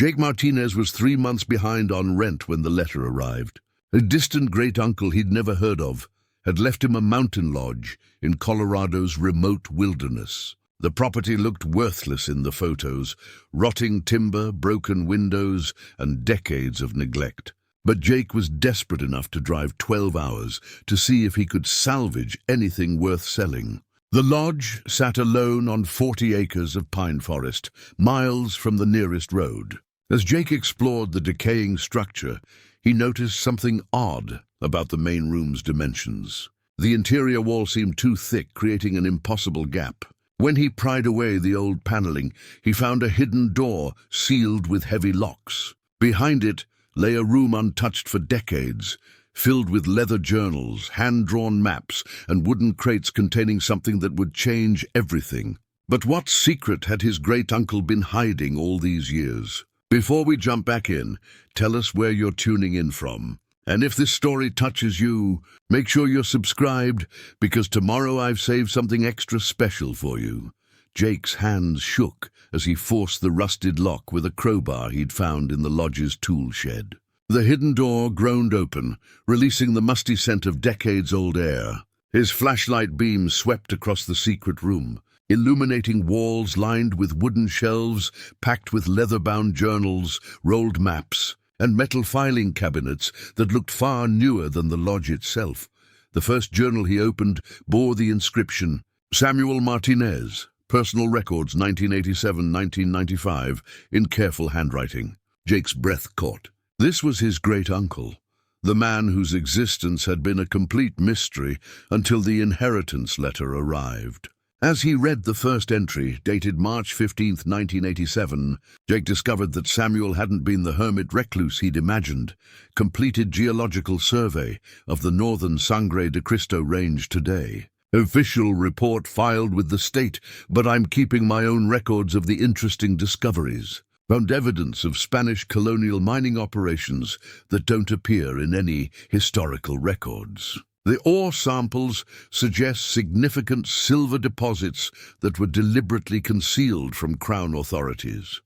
Jake Martinez was 3 months behind on rent when the letter arrived. A distant great-uncle he'd never heard of had left him a mountain lodge in Colorado's remote wilderness. The property looked worthless in the photos, rotting timber, broken windows, and decades of neglect. But Jake was desperate enough to drive 12 hours to see if he could salvage anything worth selling. The lodge sat alone on 40 acres of pine forest, miles from the nearest road. As Jake explored the decaying structure, he noticed something odd about the main room's dimensions. The interior wall seemed too thick, creating an impossible gap. When he pried away the old paneling, he found a hidden door sealed with heavy locks. Behind it lay a room untouched for decades, filled with leather journals, hand-drawn maps, and wooden crates containing something that would change everything. But what secret had his great-uncle been hiding all these years? Before we jump back in, tell us where you're tuning in from. And if this story touches you, make sure you're subscribed, because tomorrow I've saved something extra special for you. Jake's hands shook as he forced the rusted lock with a crowbar he'd found in the lodge's tool shed. The hidden door groaned open, releasing the musty scent of decades-old air. His flashlight beam swept across the secret room, illuminating walls lined with wooden shelves packed with leather-bound journals, rolled maps, and metal filing cabinets that looked far newer than the lodge itself. The first journal he opened bore the inscription, Samuel Martinez, Personal Records 1987-1995, in careful handwriting. Jake's breath caught. This was his great-uncle, the man whose existence had been a complete mystery until the inheritance letter arrived. As he read the first entry, dated March 15, 1987, Jake discovered that Samuel hadn't been the hermit recluse he'd imagined. Completed geological survey of the northern Sangre de Cristo Range today. Official report filed with the state, but I'm keeping my own records of the interesting discoveries. Found evidence of Spanish colonial mining operations that don't appear in any historical records. The ore samples suggest significant silver deposits that were deliberately concealed from Crown authorities.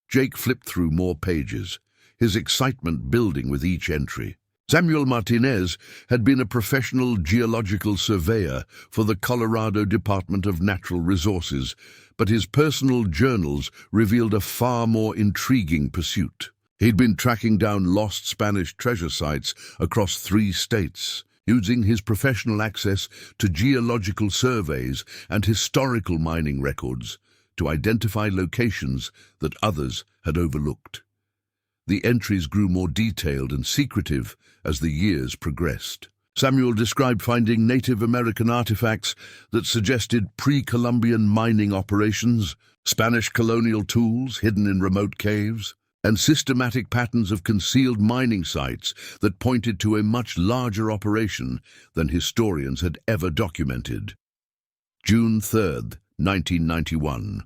Jake flipped through more pages, his excitement building with each entry. Samuel Martinez had been a professional geological surveyor for the Colorado Department of Natural Resources, but his personal journals revealed a far more intriguing pursuit. He'd been tracking down lost Spanish treasure sites across 3 states, using his professional access to geological surveys and historical mining records to identify locations that others had overlooked. The entries grew more detailed and secretive as the years progressed. Samuel described finding Native American artifacts that suggested pre-Columbian mining operations, Spanish colonial tools hidden in remote caves, and systematic patterns of concealed mining sites that pointed to a much larger operation than historians had ever documented. June 3, 1991.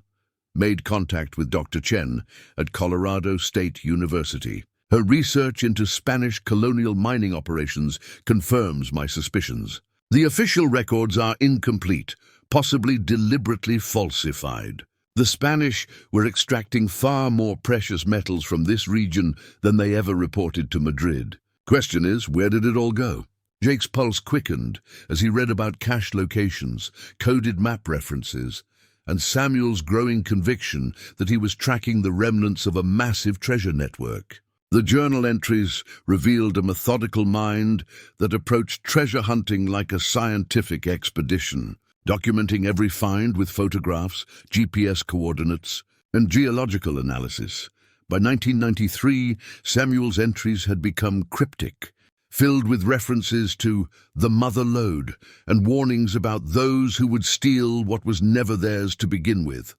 Made contact with Dr. Chen at Colorado State University. Her research into Spanish colonial mining operations confirms my suspicions. The official records are incomplete, possibly deliberately falsified. The Spanish were extracting far more precious metals from this region than they ever reported to Madrid. Question is, where did it all go? Jake's pulse quickened as he read about cache locations, coded map references, and Samuel's growing conviction that he was tracking the remnants of a massive treasure network. The journal entries revealed a methodical mind that approached treasure hunting like a scientific expedition, documenting every find with photographs, GPS coordinates, and geological analysis. By 1993, Samuel's entries had become cryptic, filled with references to the mother lode and warnings about those who would steal what was never theirs to begin with.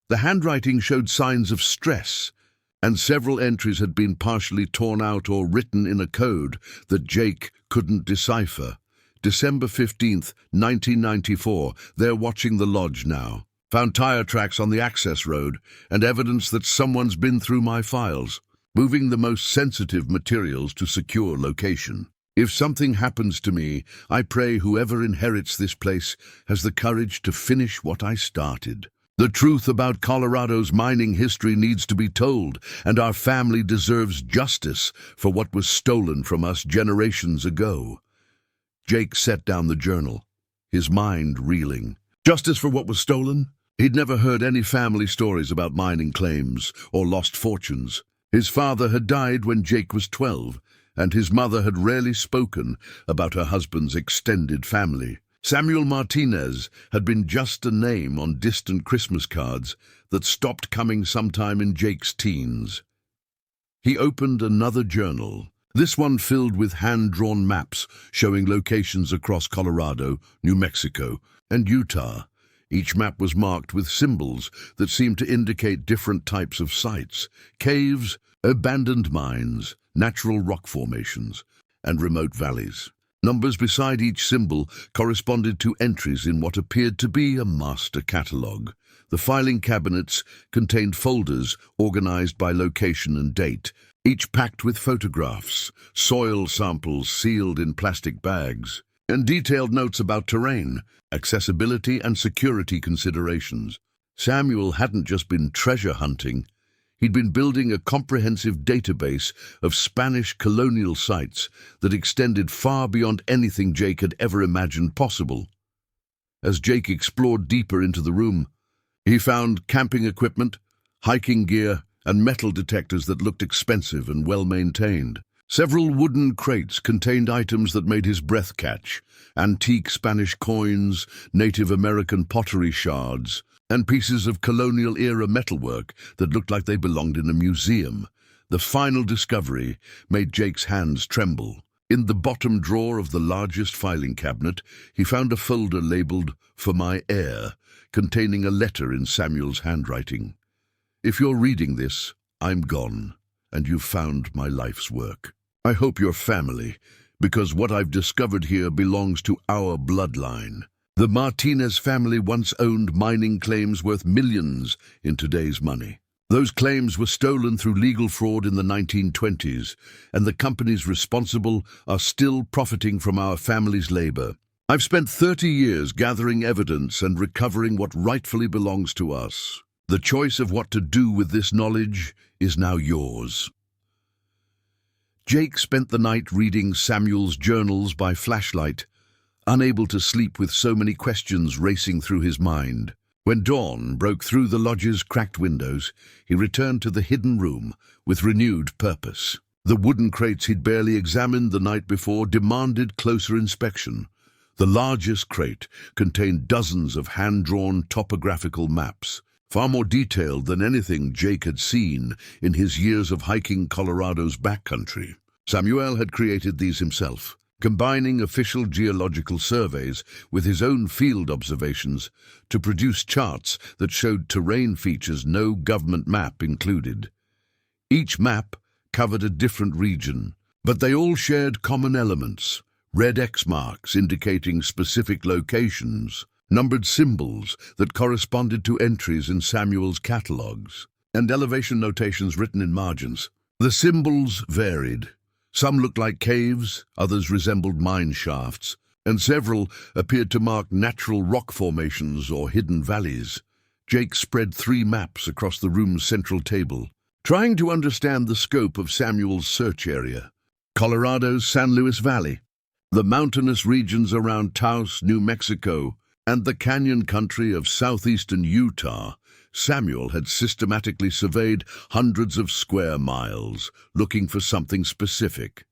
The handwriting showed signs of stress, and several entries had been partially torn out or written in a code that Jake couldn't decipher. December 15th, 1994, they're watching the lodge now. Found tire tracks on the access road and evidence that someone's been through my files, moving the most sensitive materials to secure location. If something happens to me, I pray whoever inherits this place has the courage to finish what I started. The truth about Colorado's mining history needs to be told, and our family deserves justice for what was stolen from us generations ago. Jake set down the journal, his mind reeling. Justice for what was stolen? He'd never heard any family stories about mining claims or lost fortunes. His father had died when Jake was 12, and his mother had rarely spoken about her husband's extended family. Samuel Martinez had been just a name on distant Christmas cards that stopped coming sometime in Jake's teens. He opened another journal, this one filled with hand-drawn maps showing locations across Colorado, New Mexico, and Utah. Each map was marked with symbols that seemed to indicate different types of sites: caves, abandoned mines, natural rock formations, and remote valleys. Numbers beside each symbol corresponded to entries in what appeared to be a master catalogue. The filing cabinets contained folders organized by location and date, each packed with photographs, soil samples sealed in plastic bags, and detailed notes about terrain, accessibility, and security considerations. Samuel hadn't just been treasure hunting. He'd been building a comprehensive database of Spanish colonial sites that extended far beyond anything Jake had ever imagined possible. As Jake explored deeper into the room, he found camping equipment, hiking gear, and metal detectors that looked expensive and well-maintained. Several wooden crates contained items that made his breath catch: antique Spanish coins, Native American pottery shards, and pieces of colonial-era metalwork that looked like they belonged in a museum. The final discovery made Jake's hands tremble. In the bottom drawer of the largest filing cabinet, he found a folder labeled "For My Heir," containing a letter in Samuel's handwriting. "If you're reading this, I'm gone, and you've found my life's work. I hope you're family, because what I've discovered here belongs to our bloodline." The Martinez family once owned mining claims worth millions in today's money. Those claims were stolen through legal fraud in the 1920s, and the companies responsible are still profiting from our family's labor. I've spent 30 years gathering evidence and recovering what rightfully belongs to us. The choice of what to do with this knowledge is now yours. Jake spent the night reading Samuel's journals by flashlight, unable to sleep with so many questions racing through his mind. When dawn broke through the lodge's cracked windows, he returned to the hidden room with renewed purpose. The wooden crates he'd barely examined the night before demanded closer inspection. The largest crate contained dozens of hand-drawn topographical maps, far more detailed than anything Jake had seen in his years of hiking Colorado's backcountry. Samuel had created these himself, combining official geological surveys with his own field observations to produce charts that showed terrain features no government map included. Each map covered a different region, but they all shared common elements: red X marks indicating specific locations, numbered symbols that corresponded to entries in Samuel's catalogues, and elevation notations written in margins. The symbols varied. Some looked like caves, others resembled mine shafts, and several appeared to mark natural rock formations or hidden valleys. Jake spread 3 maps across the room's central table, trying to understand the scope of Samuel's search area. Colorado's San Luis Valley, the mountainous regions around Taos, New Mexico, and the canyon country of southeastern Utah. Samuel had systematically surveyed hundreds of square miles, looking for something specific.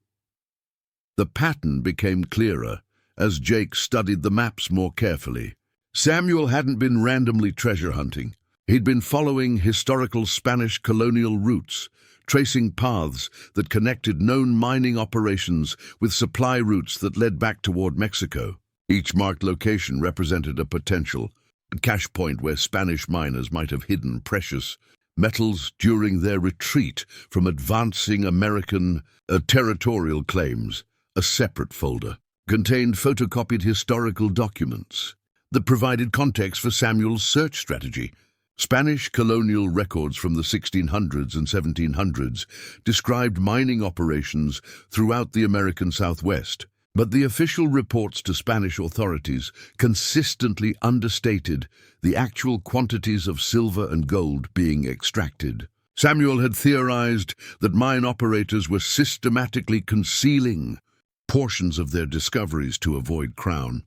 The pattern became clearer as Jake studied the maps more carefully. Samuel hadn't been randomly treasure hunting. He'd been following historical Spanish colonial routes, tracing paths that connected known mining operations with supply routes that led back toward Mexico. Each marked location represented a potential cache point where Spanish miners might have hidden precious metals during their retreat from advancing American territorial claims. A separate folder contained photocopied historical documents that provided context for Samuel's search strategy. Spanish colonial records from the 1600s and 1700s described mining operations throughout the American Southwest, But the official reports to Spanish authorities consistently understated the actual quantities of silver and gold being extracted. Samuel had theorized that mine operators were systematically concealing portions of their discoveries to avoid crown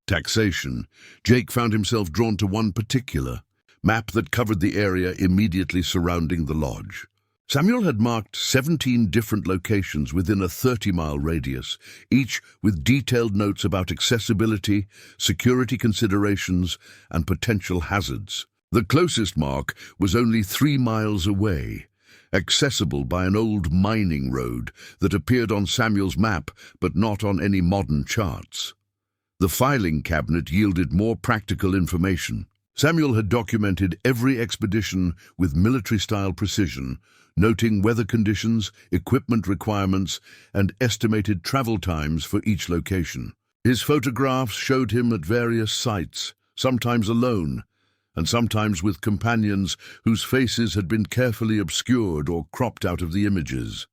taxation. Jake found himself drawn to one particular map that covered the area immediately surrounding the lodge. Samuel had marked 17 different locations within a 30-mile radius, each with detailed notes about accessibility, security considerations, and potential hazards. The closest mark was only 3 miles away, accessible by an old mining road that appeared on Samuel's map but not on any modern charts. The filing cabinet yielded more practical information. Samuel had documented every expedition with military-style precision, noting weather conditions, equipment requirements, and estimated travel times for each location. His photographs showed him at various sites, sometimes alone, and sometimes with companions whose faces had been carefully obscured or cropped out of the images.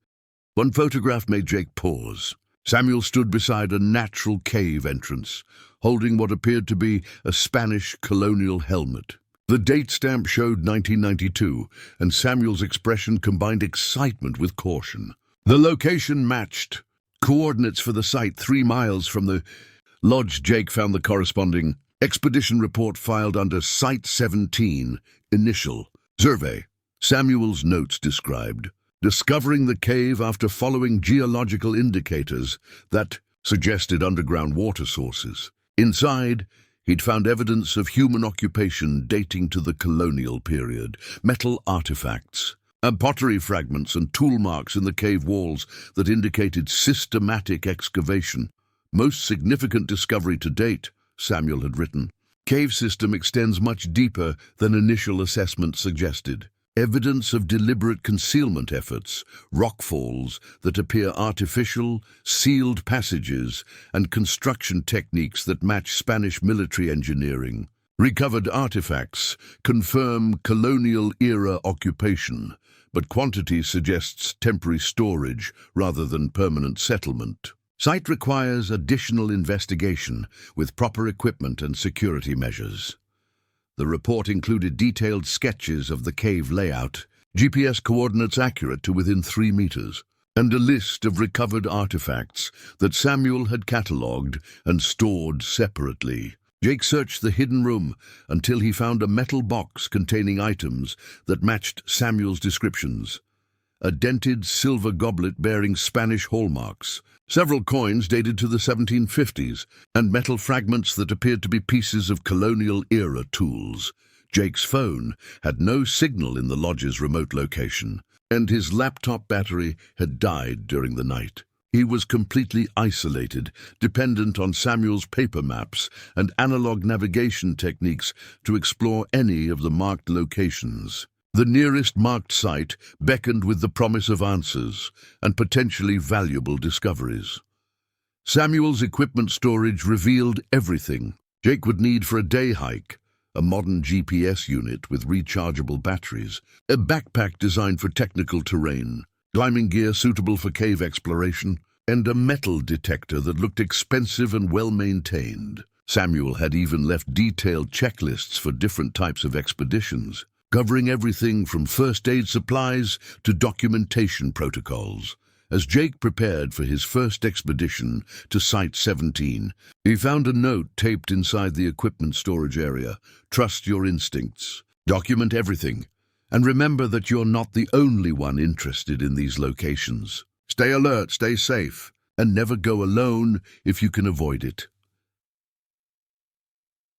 One photograph made Jake pause. Samuel stood beside a natural cave entrance, holding what appeared to be a Spanish colonial helmet. The date stamp showed 1992, and Samuel's expression combined excitement with caution. The location matched coordinates for the site 3 miles from the lodge. Jake found the corresponding expedition report filed under Site 17, Initial Survey. Samuel's notes described discovering the cave after following geological indicators that suggested underground water sources. Inside, he'd found evidence of human occupation dating to the colonial period, metal artifacts, pottery fragments and tool marks in the cave walls that indicated systematic excavation. Most significant discovery to date, Samuel had written. Cave system extends much deeper than initial assessment suggested. Evidence of deliberate concealment efforts, rockfalls that appear artificial, sealed passages, and construction techniques that match Spanish military engineering. Recovered artifacts confirm colonial-era occupation, but quantity suggests temporary storage rather than permanent settlement. Site requires additional investigation with proper equipment and security measures. The report included detailed sketches of the cave layout, GPS coordinates accurate to within 3 meters, and a list of recovered artifacts that Samuel had catalogued and stored separately. Jake searched the hidden room until he found a metal box containing items that matched Samuel's descriptions. A dented silver goblet bearing Spanish hallmarks, several coins dated to the 1750s, and metal fragments that appeared to be pieces of colonial-era tools. Jake's phone had no signal in the lodge's remote location, and his laptop battery had died during the night. He was completely isolated, dependent on Samuel's paper maps and analog navigation techniques to explore any of the marked locations. The nearest marked site beckoned with the promise of answers and potentially valuable discoveries. Samuel's equipment storage revealed everything Jake would need for a day hike: a modern GPS unit with rechargeable batteries, a backpack designed for technical terrain, climbing gear suitable for cave exploration, and a metal detector that looked expensive and well-maintained. Samuel had even left detailed checklists for different types of expeditions, covering everything from first aid supplies to documentation protocols. As Jake prepared for his first expedition to Site 17, he found a note taped inside the equipment storage area. Trust your instincts, document everything, and remember that you're not the only one interested in these locations. Stay alert, stay safe, and never go alone if you can avoid it.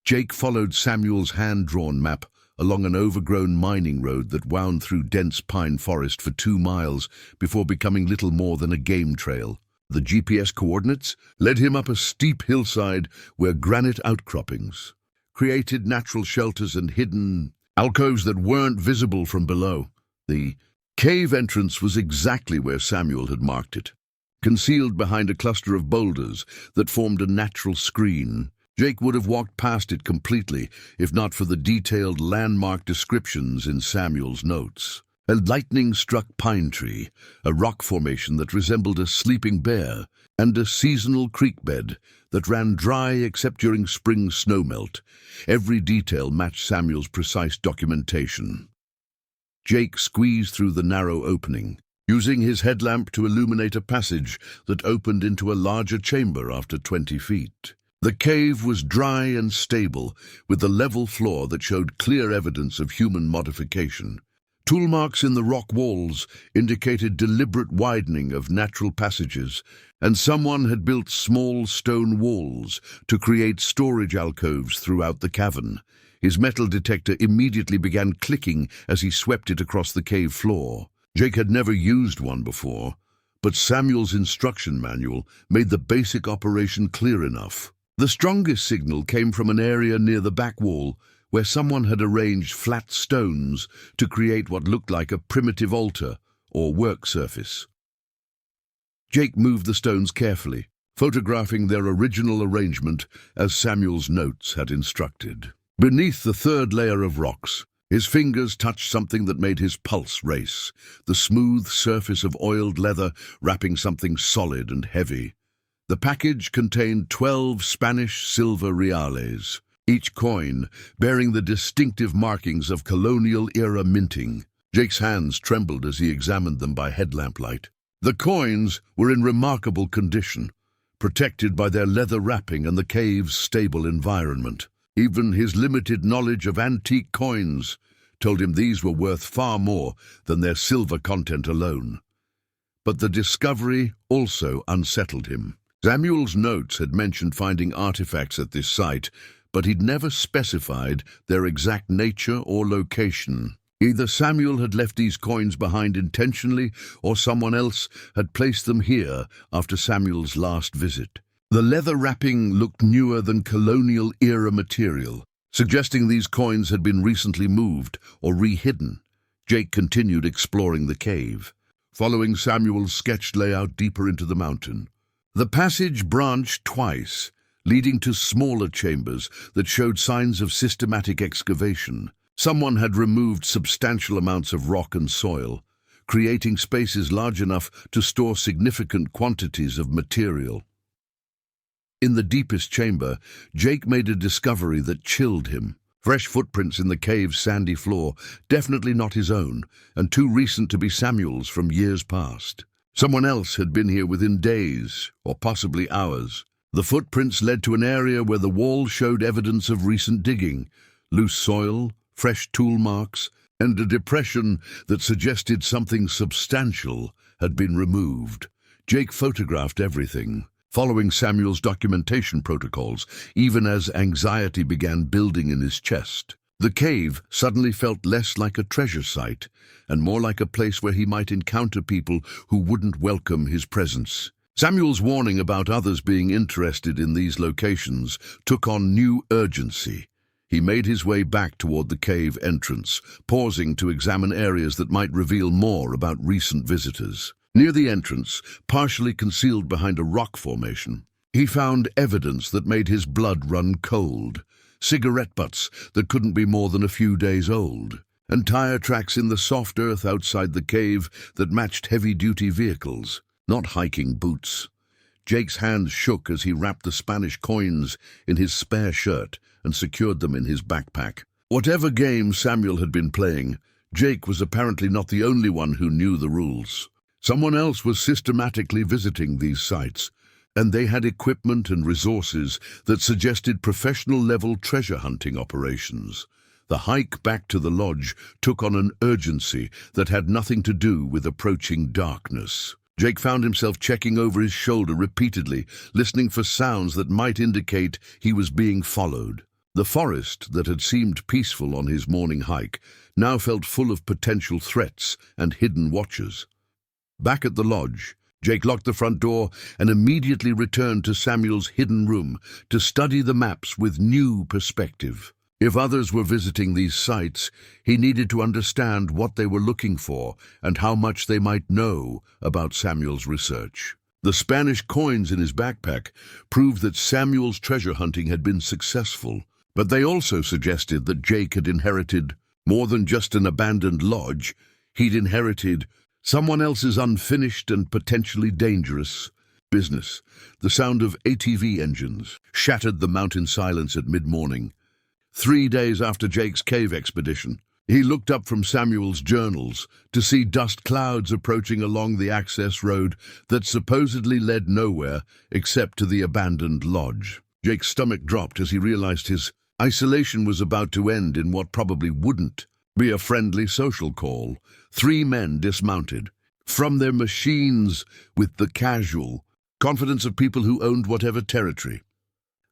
Jake followed Samuel's hand-drawn map along an overgrown mining road that wound through dense pine forest for 2 miles before becoming little more than a game trail. The GPS coordinates led him up a steep hillside where granite outcroppings created natural shelters and hidden alcoves that weren't visible from below. The cave entrance was exactly where Samuel had marked it, concealed behind a cluster of boulders that formed a natural screen. Jake would have walked past it completely if not for the detailed landmark descriptions in Samuel's notes. A lightning-struck pine tree, a rock formation that resembled a sleeping bear, and a seasonal creek bed that ran dry except during spring snowmelt. Every detail matched Samuel's precise documentation. Jake squeezed through the narrow opening, using his headlamp to illuminate a passage that opened into a larger chamber after 20 feet. The cave was dry and stable, with a level floor that showed clear evidence of human modification. Tool marks in the rock walls indicated deliberate widening of natural passages, and someone had built small stone walls to create storage alcoves throughout the cavern. His metal detector immediately began clicking as he swept it across the cave floor. Jake had never used one before, but Samuel's instruction manual made the basic operation clear enough. The strongest signal came from an area near the back wall, where someone had arranged flat stones to create what looked like a primitive altar or work surface. Jake moved the stones carefully, photographing their original arrangement as Samuel's notes had instructed. Beneath the third layer of rocks, his fingers touched something that made his pulse race, the smooth surface of oiled leather wrapping something solid and heavy. The package contained 12 Spanish silver reales, each coin bearing the distinctive markings of colonial-era minting. Jake's hands trembled as he examined them by headlamp light. The coins were in remarkable condition, protected by their leather wrapping and the cave's stable environment. Even his limited knowledge of antique coins told him these were worth far more than their silver content alone. But the discovery also unsettled him. Samuel's notes had mentioned finding artifacts at this site, but he'd never specified their exact nature or location. Either Samuel had left these coins behind intentionally, or someone else had placed them here after Samuel's last visit. The leather wrapping looked newer than colonial-era material, suggesting these coins had been recently moved or re-hidden. Jake continued exploring the cave, following Samuel's sketched layout deeper into the mountain. The passage branched twice, leading to smaller chambers that showed signs of systematic excavation. Someone had removed substantial amounts of rock and soil, creating spaces large enough to store significant quantities of material. In the deepest chamber, Jake made a discovery that chilled him. Fresh footprints in the cave's sandy floor, definitely not his own, and too recent to be Samuel's from years past. Someone else had been here within days, or possibly hours. The footprints led to an area where the wall showed evidence of recent digging, loose soil, fresh tool marks, and a depression that suggested something substantial had been removed. Jake photographed everything, following Samuel's documentation protocols, even as anxiety began building in his chest. The cave suddenly felt less like a treasure site and more like a place where he might encounter people who wouldn't welcome his presence. Samuel's warning about others being interested in these locations took on new urgency. He made his way back toward the cave entrance, pausing to examine areas that might reveal more about recent visitors. Near the entrance, partially concealed behind a rock formation, he found evidence that made his blood run cold. Cigarette butts that couldn't be more than a few days old, and tire tracks in the soft earth outside the cave that matched heavy-duty vehicles, not hiking boots. Jake's hands shook as he wrapped the Spanish coins in his spare shirt and secured them in his backpack. Whatever game Samuel had been playing, Jake was apparently not the only one who knew the rules. Someone else was systematically visiting these sites, and they had equipment and resources that suggested professional-level treasure hunting operations. The hike back to the lodge took on an urgency that had nothing to do with approaching darkness. Jake found himself checking over his shoulder repeatedly, listening for sounds that might indicate he was being followed. The forest that had seemed peaceful on his morning hike now felt full of potential threats and hidden watchers. Back at the lodge, Jake locked the front door and immediately returned to Samuel's hidden room to study the maps with new perspective. If others were visiting these sites, he needed to understand what they were looking for and how much they might know about Samuel's research. The Spanish coins in his backpack proved that Samuel's treasure hunting had been successful, but they also suggested that Jake had inherited more than just an abandoned lodge. He'd inherited someone else's unfinished and potentially dangerous business. The sound of ATV engines shattered the mountain silence at mid-morning. 3 days after Jake's cave expedition, he looked up from Samuel's journals to see dust clouds approaching along the access road that supposedly led nowhere except to the abandoned lodge. Jake's stomach dropped as he realized his isolation was about to end in what probably wouldn't be a friendly social call. 3 men dismounted from their machines with the casual confidence of people who owned whatever territory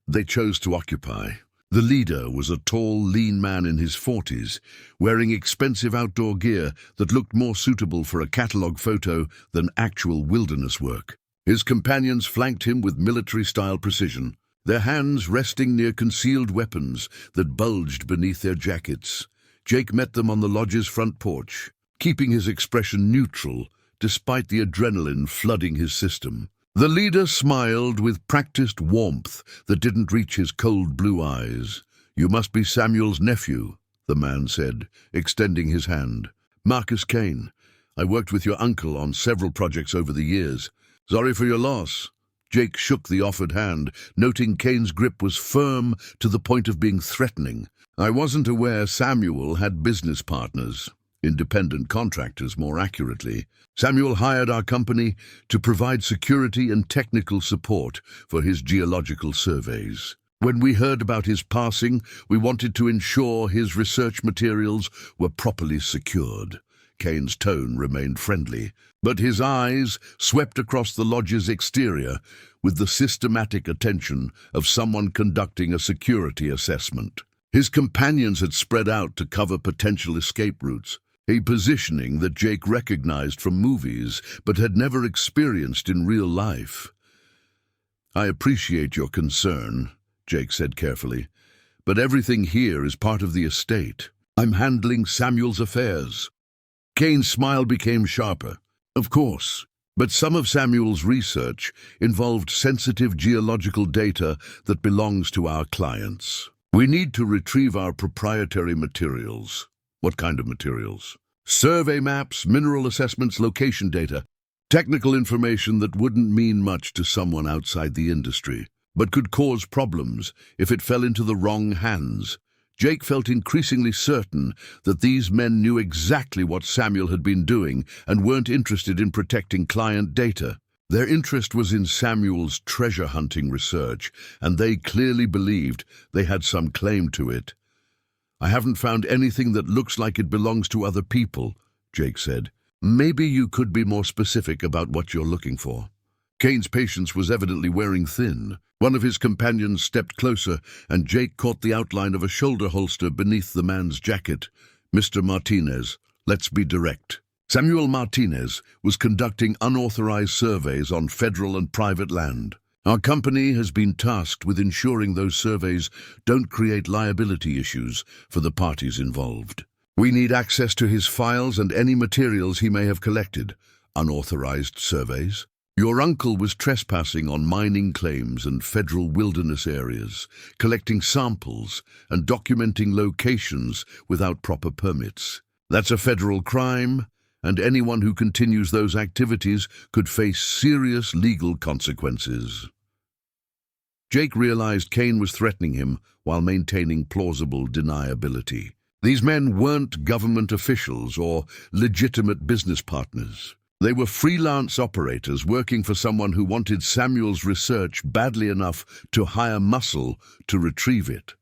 they chose to occupy. The leader was a tall, lean man in his 40s, wearing expensive outdoor gear that looked more suitable for a catalogue photo than actual wilderness work. His companions flanked him with military-style precision, their hands resting near concealed weapons that bulged beneath their jackets. Jake met them on the lodge's front porch, keeping his expression neutral despite the adrenaline flooding his system. The leader smiled with practiced warmth that didn't reach his cold blue eyes. "You must be Samuel's nephew," the man said, extending his hand. "Marcus Kane. I worked with your uncle on several projects over the years. Sorry for your loss." Jake shook the offered hand, noting Kane's grip was firm to the point of being threatening. "I wasn't aware Samuel had business partners. Independent contractors, more accurately. Samuel hired our company to provide security and technical support for his geological surveys. When we heard about his passing, we wanted to ensure his research materials were properly secured." Kane's tone remained friendly, but his eyes swept across the lodge's exterior with the systematic attention of someone conducting a security assessment. His companions had spread out to cover potential escape routes, a positioning that Jake recognized from movies but had never experienced in real life. "I appreciate your concern," Jake said carefully, "but everything here is part of the estate. I'm handling Samuel's affairs." Kane's smile became sharper. "Of course, but some of Samuel's research involved sensitive geological data that belongs to our clients. We need to retrieve our proprietary materials." "What kind of materials?" "Survey maps, mineral assessments, location data. Technical information that wouldn't mean much to someone outside the industry, but could cause problems if it fell into the wrong hands." Jake felt increasingly certain that these men knew exactly what Samuel had been doing and weren't interested in protecting client data. Their interest was in Samuel's treasure-hunting research, and they clearly believed they had some claim to it. "I haven't found anything that looks like it belongs to other people," Jake said. "Maybe you could be more specific about what you're looking for." Kane's patience was evidently wearing thin. One of his companions stepped closer, and Jake caught the outline of a shoulder holster beneath the man's jacket. "Mr. Martinez, let's be direct." Samuel Martinez was conducting unauthorized surveys on federal and private land. Our company has been tasked with ensuring those surveys don't create liability issues for the parties involved. We need access to his files and any materials he may have collected. Unauthorized surveys? Your uncle was trespassing on mining claims and federal wilderness areas, collecting samples and documenting locations without proper permits. That's a federal crime, and anyone who continues those activities could face serious legal consequences. Jake realized Kane was threatening him while maintaining plausible deniability. These men weren't government officials or legitimate business partners. They were freelance operators working for someone who wanted Samuel's research badly enough to hire muscle to retrieve it.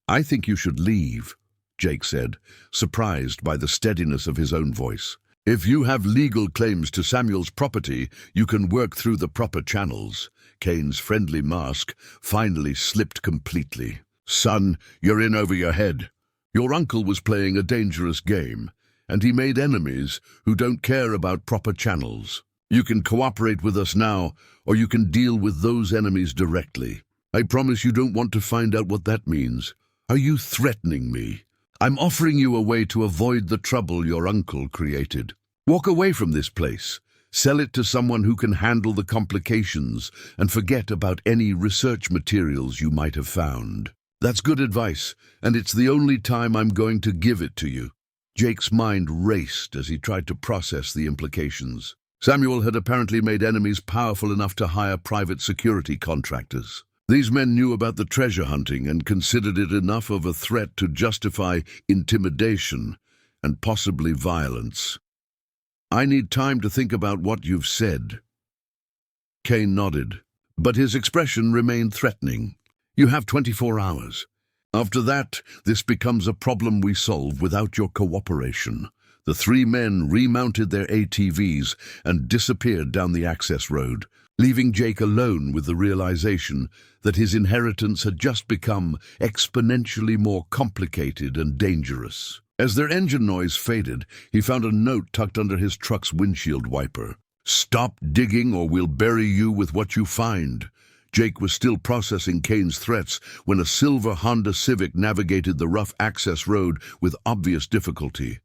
"I think you should leave," Jake said, surprised by the steadiness of his own voice. "If you have legal claims to Samuel's property, you can work through the proper channels." Kane's friendly mask finally slipped completely. "Son, you're in over your head. Your uncle was playing a dangerous game, and he made enemies who don't care about proper channels. You can cooperate with us now, or you can deal with those enemies directly. I promise you don't want to find out what that means. Are you threatening me? I'm offering you a way to avoid the trouble your uncle created. Walk away from this place. Sell it to someone who can handle the complications and forget about any research materials you might have found. That's good advice, and it's the only time I'm going to give it to you." Jake's mind raced as he tried to process the implications. Samuel had apparently made enemies powerful enough to hire private security contractors. These men knew about the treasure hunting and considered it enough of a threat to justify intimidation and possibly violence. "I need time to think about what you've said." Kane nodded, but his expression remained threatening. "You have 24 hours. After that, this becomes a problem we solve without your cooperation." The three men remounted their ATVs and disappeared down the access road, leaving Jake alone with the realization that his inheritance had just become exponentially more complicated and dangerous. As their engine noise faded, he found a note tucked under his truck's windshield wiper. "Stop digging or we'll bury you with what you find." Jake was still processing Kane's threats when a silver Honda Civic navigated the rough access road with obvious difficulty.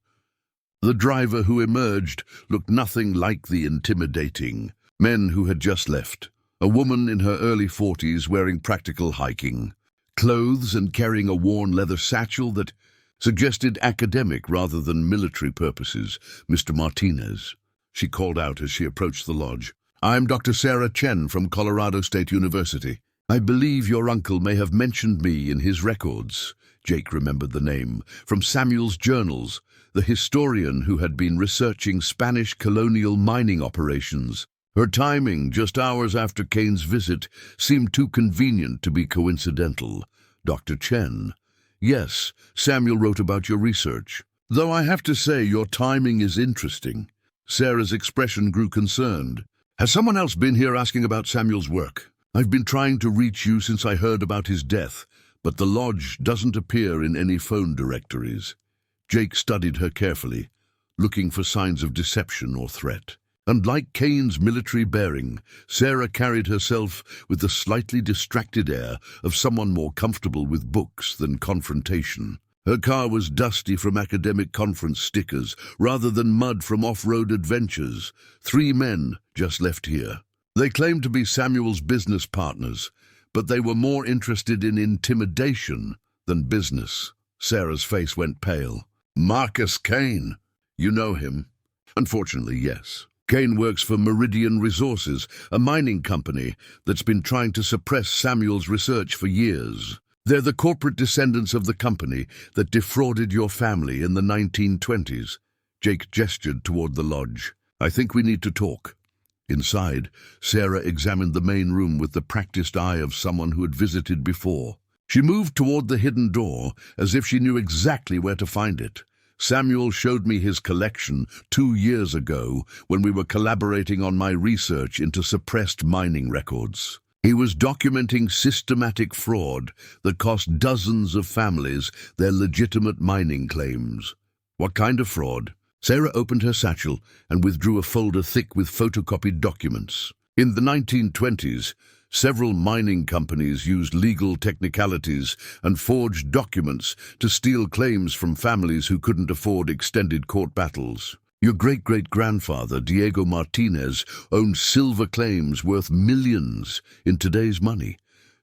The driver who emerged looked nothing like the intimidating men who had just left. A woman in her early 40s wearing practical hiking clothes and carrying a worn leather satchel that suggested academic rather than military purposes. "Mr. Martinez," she called out as she approached the lodge. "I'm Dr. Sarah Chen from Colorado State University. I believe your uncle may have mentioned me in his records." Jake remembered the name from Samuel's journals, the historian who had been researching Spanish colonial mining operations. Her timing, just hours after Kane's visit, seemed too convenient to be coincidental. "Dr. Chen, yes, Samuel wrote about your research. Though I have to say your timing is interesting." Sarah's expression grew concerned. "Has someone else been here asking about Samuel's work? I've been trying to reach you since I heard about his death, but the lodge doesn't appear in any phone directories." Jake studied her carefully, looking for signs of deception or threat. Unlike Kane's military bearing, Sarah carried herself with the slightly distracted air of someone more comfortable with books than confrontation. Her car was dusty from academic conference stickers rather than mud from off-road adventures. Three men just left here. They claimed to be Samuel's business partners, but they were more interested in intimidation than business. Sarah's face went pale. "Marcus Kane. You know him?" "Unfortunately, yes. Kane works for Meridian Resources, a mining company that's been trying to suppress Samuel's research for years. They're the corporate descendants of the company that defrauded your family in the 1920s. Jake gestured toward the lodge. "I think we need to talk." Inside, Sarah examined the main room with the practiced eye of someone who had visited before. She moved toward the hidden door as if she knew exactly where to find it. "Samuel showed me his collection 2 years ago when we were collaborating on my research into suppressed mining records. He was documenting systematic fraud that cost dozens of families their legitimate mining claims." "What kind of fraud?" Sarah opened her satchel and withdrew a folder thick with photocopied documents. In the 1920s, several mining companies used legal technicalities and forged documents to steal claims from families who couldn't afford extended court battles. Your great-great-grandfather, Diego Martinez, owned silver claims worth millions in today's money.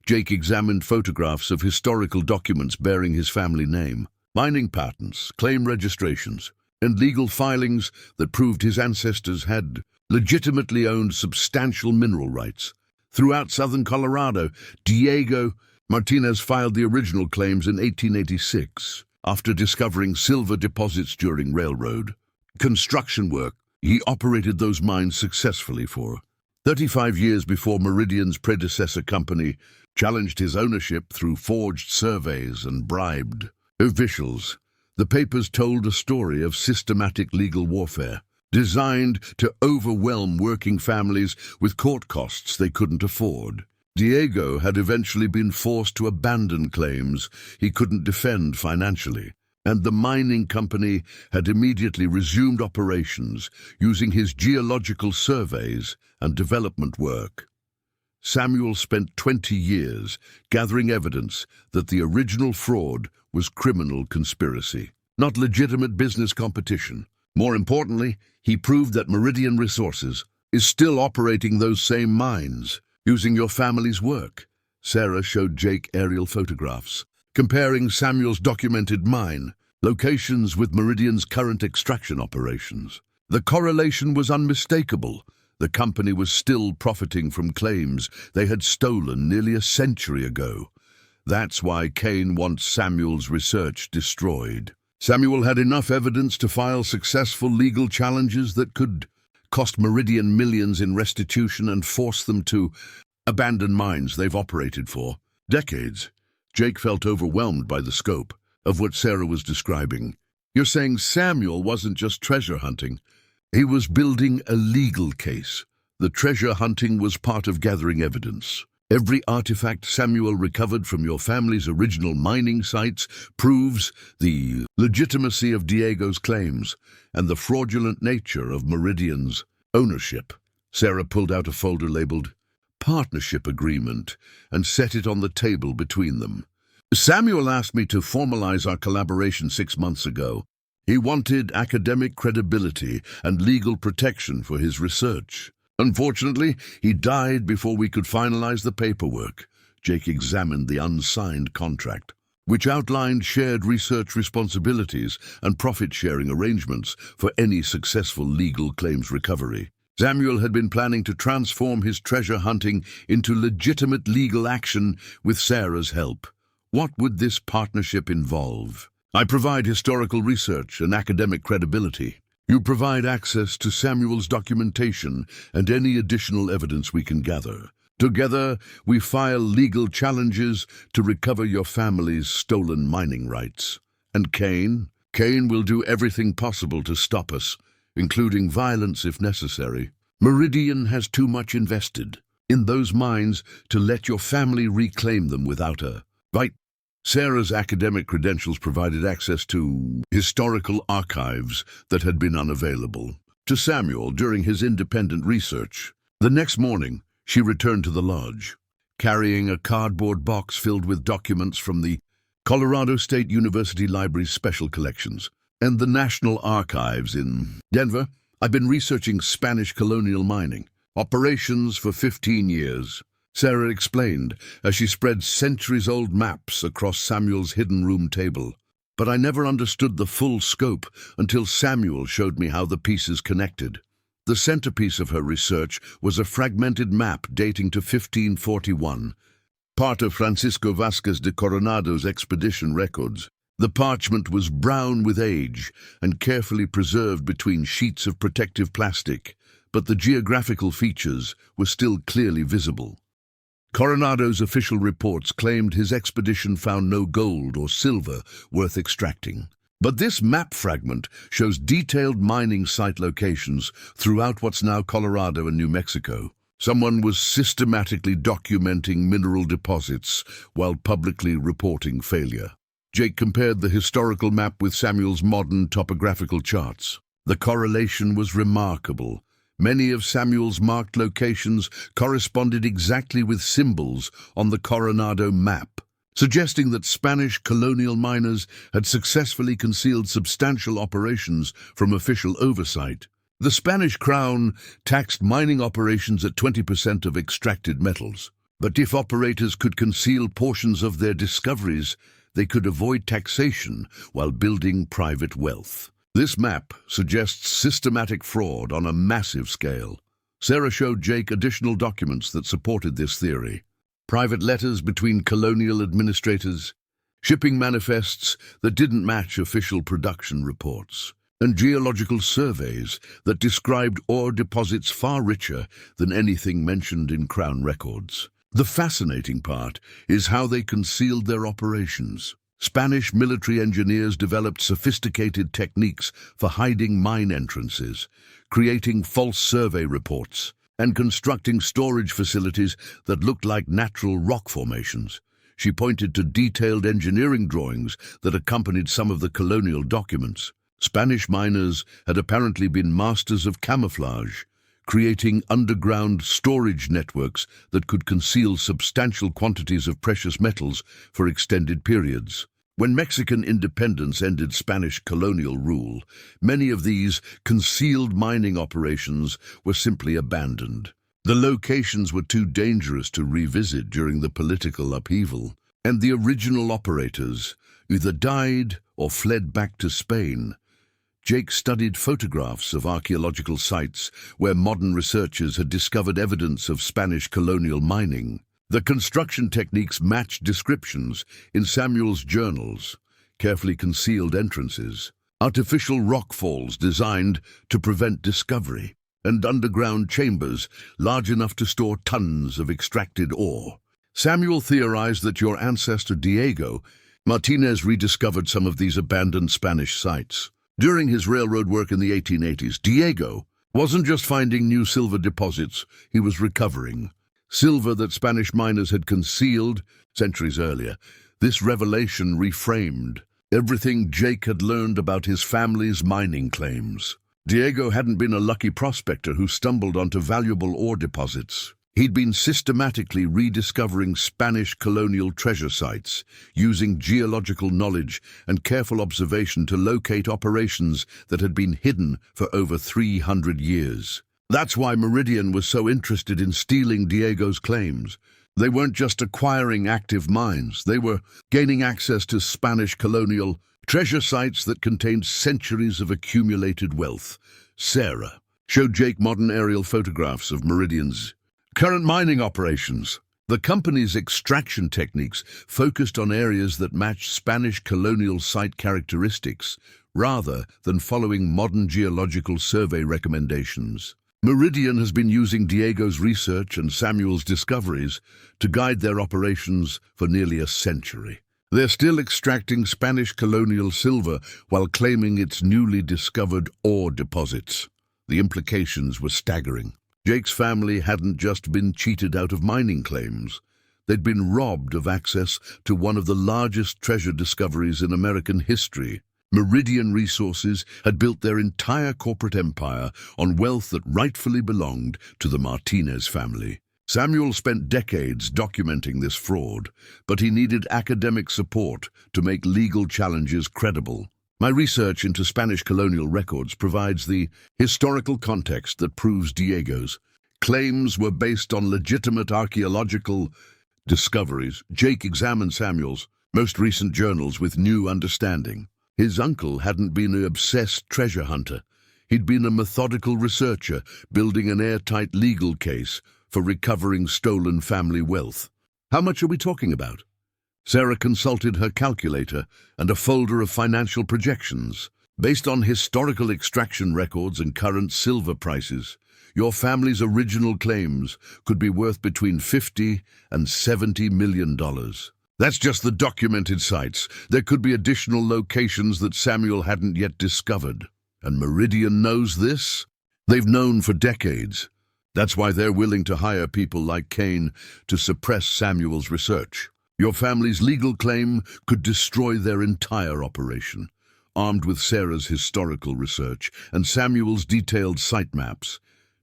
Jake examined photographs of historical documents bearing his family name, mining patents, claim registrations, and legal filings that proved his ancestors had legitimately owned substantial mineral rights. Throughout southern Colorado, Diego Martinez filed the original claims in 1886, after discovering silver deposits during railroad construction work. He operated those mines successfully for 35 years before Meridian's predecessor company challenged his ownership through forged surveys and bribed officials. The papers told a story of systematic legal warfare, designed to overwhelm working families with court costs they couldn't afford. Diego had eventually been forced to abandon claims he couldn't defend financially, and the mining company had immediately resumed operations using his geological surveys and development work. Samuel spent 20 years gathering evidence that the original fraud was criminal conspiracy, not legitimate business competition. More importantly, he proved that Meridian Resources is still operating those same mines, using your family's work. Sarah showed Jake aerial photographs, comparing Samuel's documented mine locations with Meridian's current extraction operations. The correlation was unmistakable. The company was still profiting from claims they had stolen nearly a century ago. That's why Kane wants Samuel's research destroyed. Samuel had enough evidence to file successful legal challenges that could cost Meridian millions in restitution and force them to abandon mines they've operated for decades. Jake felt overwhelmed by the scope of what Sarah was describing. You're saying Samuel wasn't just treasure hunting. He was building a legal case. The treasure hunting was part of gathering evidence. Every artifact Samuel recovered from your family's original mining sites proves the legitimacy of Diego's claims and the fraudulent nature of Meridian's ownership. Sarah pulled out a folder labeled Partnership Agreement and set it on the table between them. Samuel asked me to formalize our collaboration 6 months ago. He wanted academic credibility and legal protection for his research. Unfortunately, he died before we could finalize the paperwork. Jake examined the unsigned contract, which outlined shared research responsibilities and profit-sharing arrangements for any successful legal claims recovery. Samuel had been planning to transform his treasure hunting into legitimate legal action with Sarah's help. What would this partnership involve? I provide historical research and academic credibility. You provide access to Samuel's documentation and any additional evidence we can gather. Together, we file legal challenges to recover your family's stolen mining rights. And Kane will do everything possible to stop us, including violence if necessary. Meridian has too much invested in those mines to let your family reclaim them without a right. Sarah's academic credentials provided access to historical archives that had been unavailable to Samuel during his independent research. The next morning, she returned to the lodge, carrying a cardboard box filled with documents from the Colorado State University Library's special collections and the National Archives in Denver. I've been researching Spanish colonial mining operations for 15 years. Sarah explained as she spread centuries-old maps across Samuel's hidden room table. But I never understood the full scope until Samuel showed me how the pieces connected. The centerpiece of her research was a fragmented map dating to 1541, part of Francisco Vázquez de Coronado's expedition records. The parchment was brown with age and carefully preserved between sheets of protective plastic, but the geographical features were still clearly visible. Coronado's official reports claimed his expedition found no gold or silver worth extracting. But this map fragment shows detailed mining site locations throughout what's now Colorado and New Mexico. Someone was systematically documenting mineral deposits while publicly reporting failure. Jake compared the historical map with Samuel's modern topographical charts. The correlation was remarkable. Many of Samuel's marked locations corresponded exactly with symbols on the Coronado map, suggesting that Spanish colonial miners had successfully concealed substantial operations from official oversight. The Spanish crown taxed mining operations at 20% of extracted metals, but if operators could conceal portions of their discoveries, they could avoid taxation while building private wealth. This map suggests systematic fraud on a massive scale. Sarah showed Jake additional documents that supported this theory. Private letters between colonial administrators, shipping manifests that didn't match official production reports, and geological surveys that described ore deposits far richer than anything mentioned in Crown records. The fascinating part is how they concealed their operations. Spanish military engineers developed sophisticated techniques for hiding mine entrances, creating false survey reports, and constructing storage facilities that looked like natural rock formations. She pointed to detailed engineering drawings that accompanied some of the colonial documents. Spanish miners had apparently been masters of camouflage, creating underground storage networks that could conceal substantial quantities of precious metals for extended periods. When Mexican independence ended Spanish colonial rule, many of these concealed mining operations were simply abandoned. The locations were too dangerous to revisit during the political upheaval. and the original operators either died or fled back to Spain. Jake studied photographs of archaeological sites where modern researchers had discovered evidence of Spanish colonial mining. The construction techniques matched descriptions in Samuel's journals: carefully concealed entrances, artificial rock falls designed to prevent discovery, and underground chambers large enough to store tons of extracted ore. Samuel theorized that your ancestor Diego Martinez rediscovered some of these abandoned Spanish sites. During his railroad work in the 1880s, Diego wasn't just finding new silver deposits, he was recovering silver that Spanish miners had concealed centuries earlier. This revelation reframed everything Jake had learned about his family's mining claims. Diego hadn't been a lucky prospector who stumbled onto valuable ore deposits. He'd been systematically rediscovering Spanish colonial treasure sites, using geological knowledge and careful observation to locate operations that had been hidden for over 300 years. That's why Meridian was so interested in stealing Diego's claims. They weren't just acquiring active mines, they were gaining access to Spanish colonial treasure sites that contained centuries of accumulated wealth. Sarah showed Jake modern aerial photographs of Meridian's current mining operations. The company's extraction techniques focused on areas that matched Spanish colonial site characteristics, rather than following modern geological survey recommendations. Meridian has been using Diego's research and Samuel's discoveries to guide their operations for nearly a century. They're still extracting Spanish colonial silver while claiming its newly discovered ore deposits. The implications were staggering. Jake's family hadn't just been cheated out of mining claims. They'd been robbed of access to one of the largest treasure discoveries in American history. Meridian Resources had built their entire corporate empire on wealth that rightfully belonged to the Martinez family. Samuel spent decades documenting this fraud, but he needed academic support to make legal challenges credible. My research into Spanish colonial records provides the historical context that proves Diego's claims were based on legitimate archaeological discoveries. Jake examined Samuel's most recent journals with new understanding. His uncle hadn't been an obsessed treasure hunter. He'd been a methodical researcher, building an airtight legal case for recovering stolen family wealth. How much are we talking about? Sarah consulted her calculator and a folder of financial projections. Based on historical extraction records and current silver prices, your family's original claims could be worth between $50 and $70 million. That's just the documented sites. There could be additional locations that Samuel hadn't yet discovered. And Meridian knows this? They've known for decades. That's why they're willing to hire people like Kane to suppress Samuel's research. Your family's legal claim could destroy their entire operation. Armed with Sarah's historical research and Samuel's detailed site maps,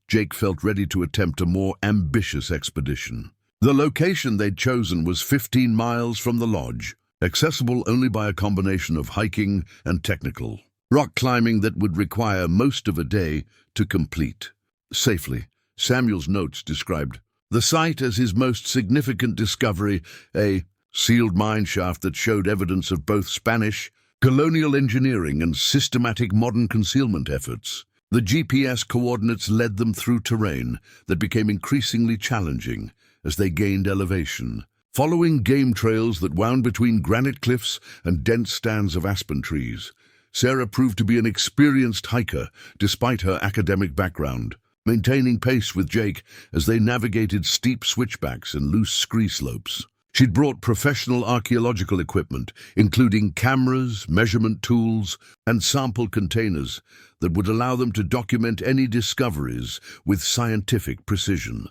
Jake felt ready to attempt a more ambitious expedition. The location they'd chosen was 15 miles from the lodge, accessible only by a combination of hiking and technical rock climbing that would require most of a day to complete safely. Samuel's notes described the site as his most significant discovery, a sealed mine shaft that showed evidence of both Spanish colonial engineering and systematic modern concealment efforts. The GPS coordinates led them through terrain that became increasingly challenging as they gained elevation. Following game trails that wound between granite cliffs and dense stands of aspen trees, Sarah proved to be an experienced hiker despite her academic background, maintaining pace with Jake as they navigated steep switchbacks and loose scree slopes. She'd brought professional archaeological equipment, including cameras, measurement tools, and sample containers that would allow them to document any discoveries with scientific precision.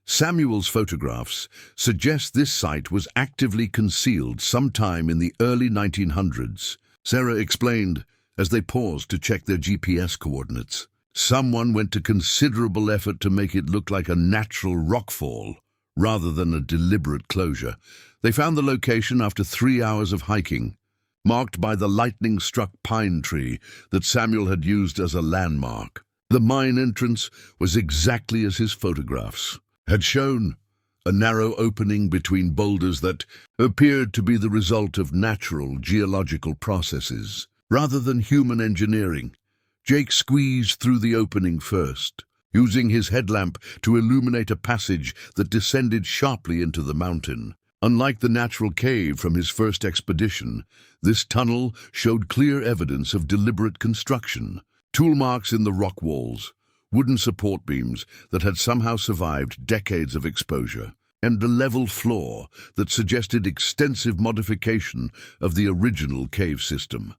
Samuel's photographs suggest this site was actively concealed sometime in the early 1900s. Sarah explained as they paused to check their GPS coordinates. Someone went to considerable effort to make it look like a natural rockfall rather than a deliberate closure. They found the location after 3 hours of hiking, marked by the lightning-struck pine tree that Samuel had used as a landmark. The mine entrance was exactly as his photographs had shown, a narrow opening between boulders that appeared to be the result of natural geological processes, rather than human engineering. Jake squeezed through the opening first, using his headlamp to illuminate a passage that descended sharply into the mountain. Unlike the natural cave from his first expedition, this tunnel showed clear evidence of deliberate construction. Tool marks in the rock walls, wooden support beams that had somehow survived decades of exposure, and a level floor that suggested extensive modification of the original cave system.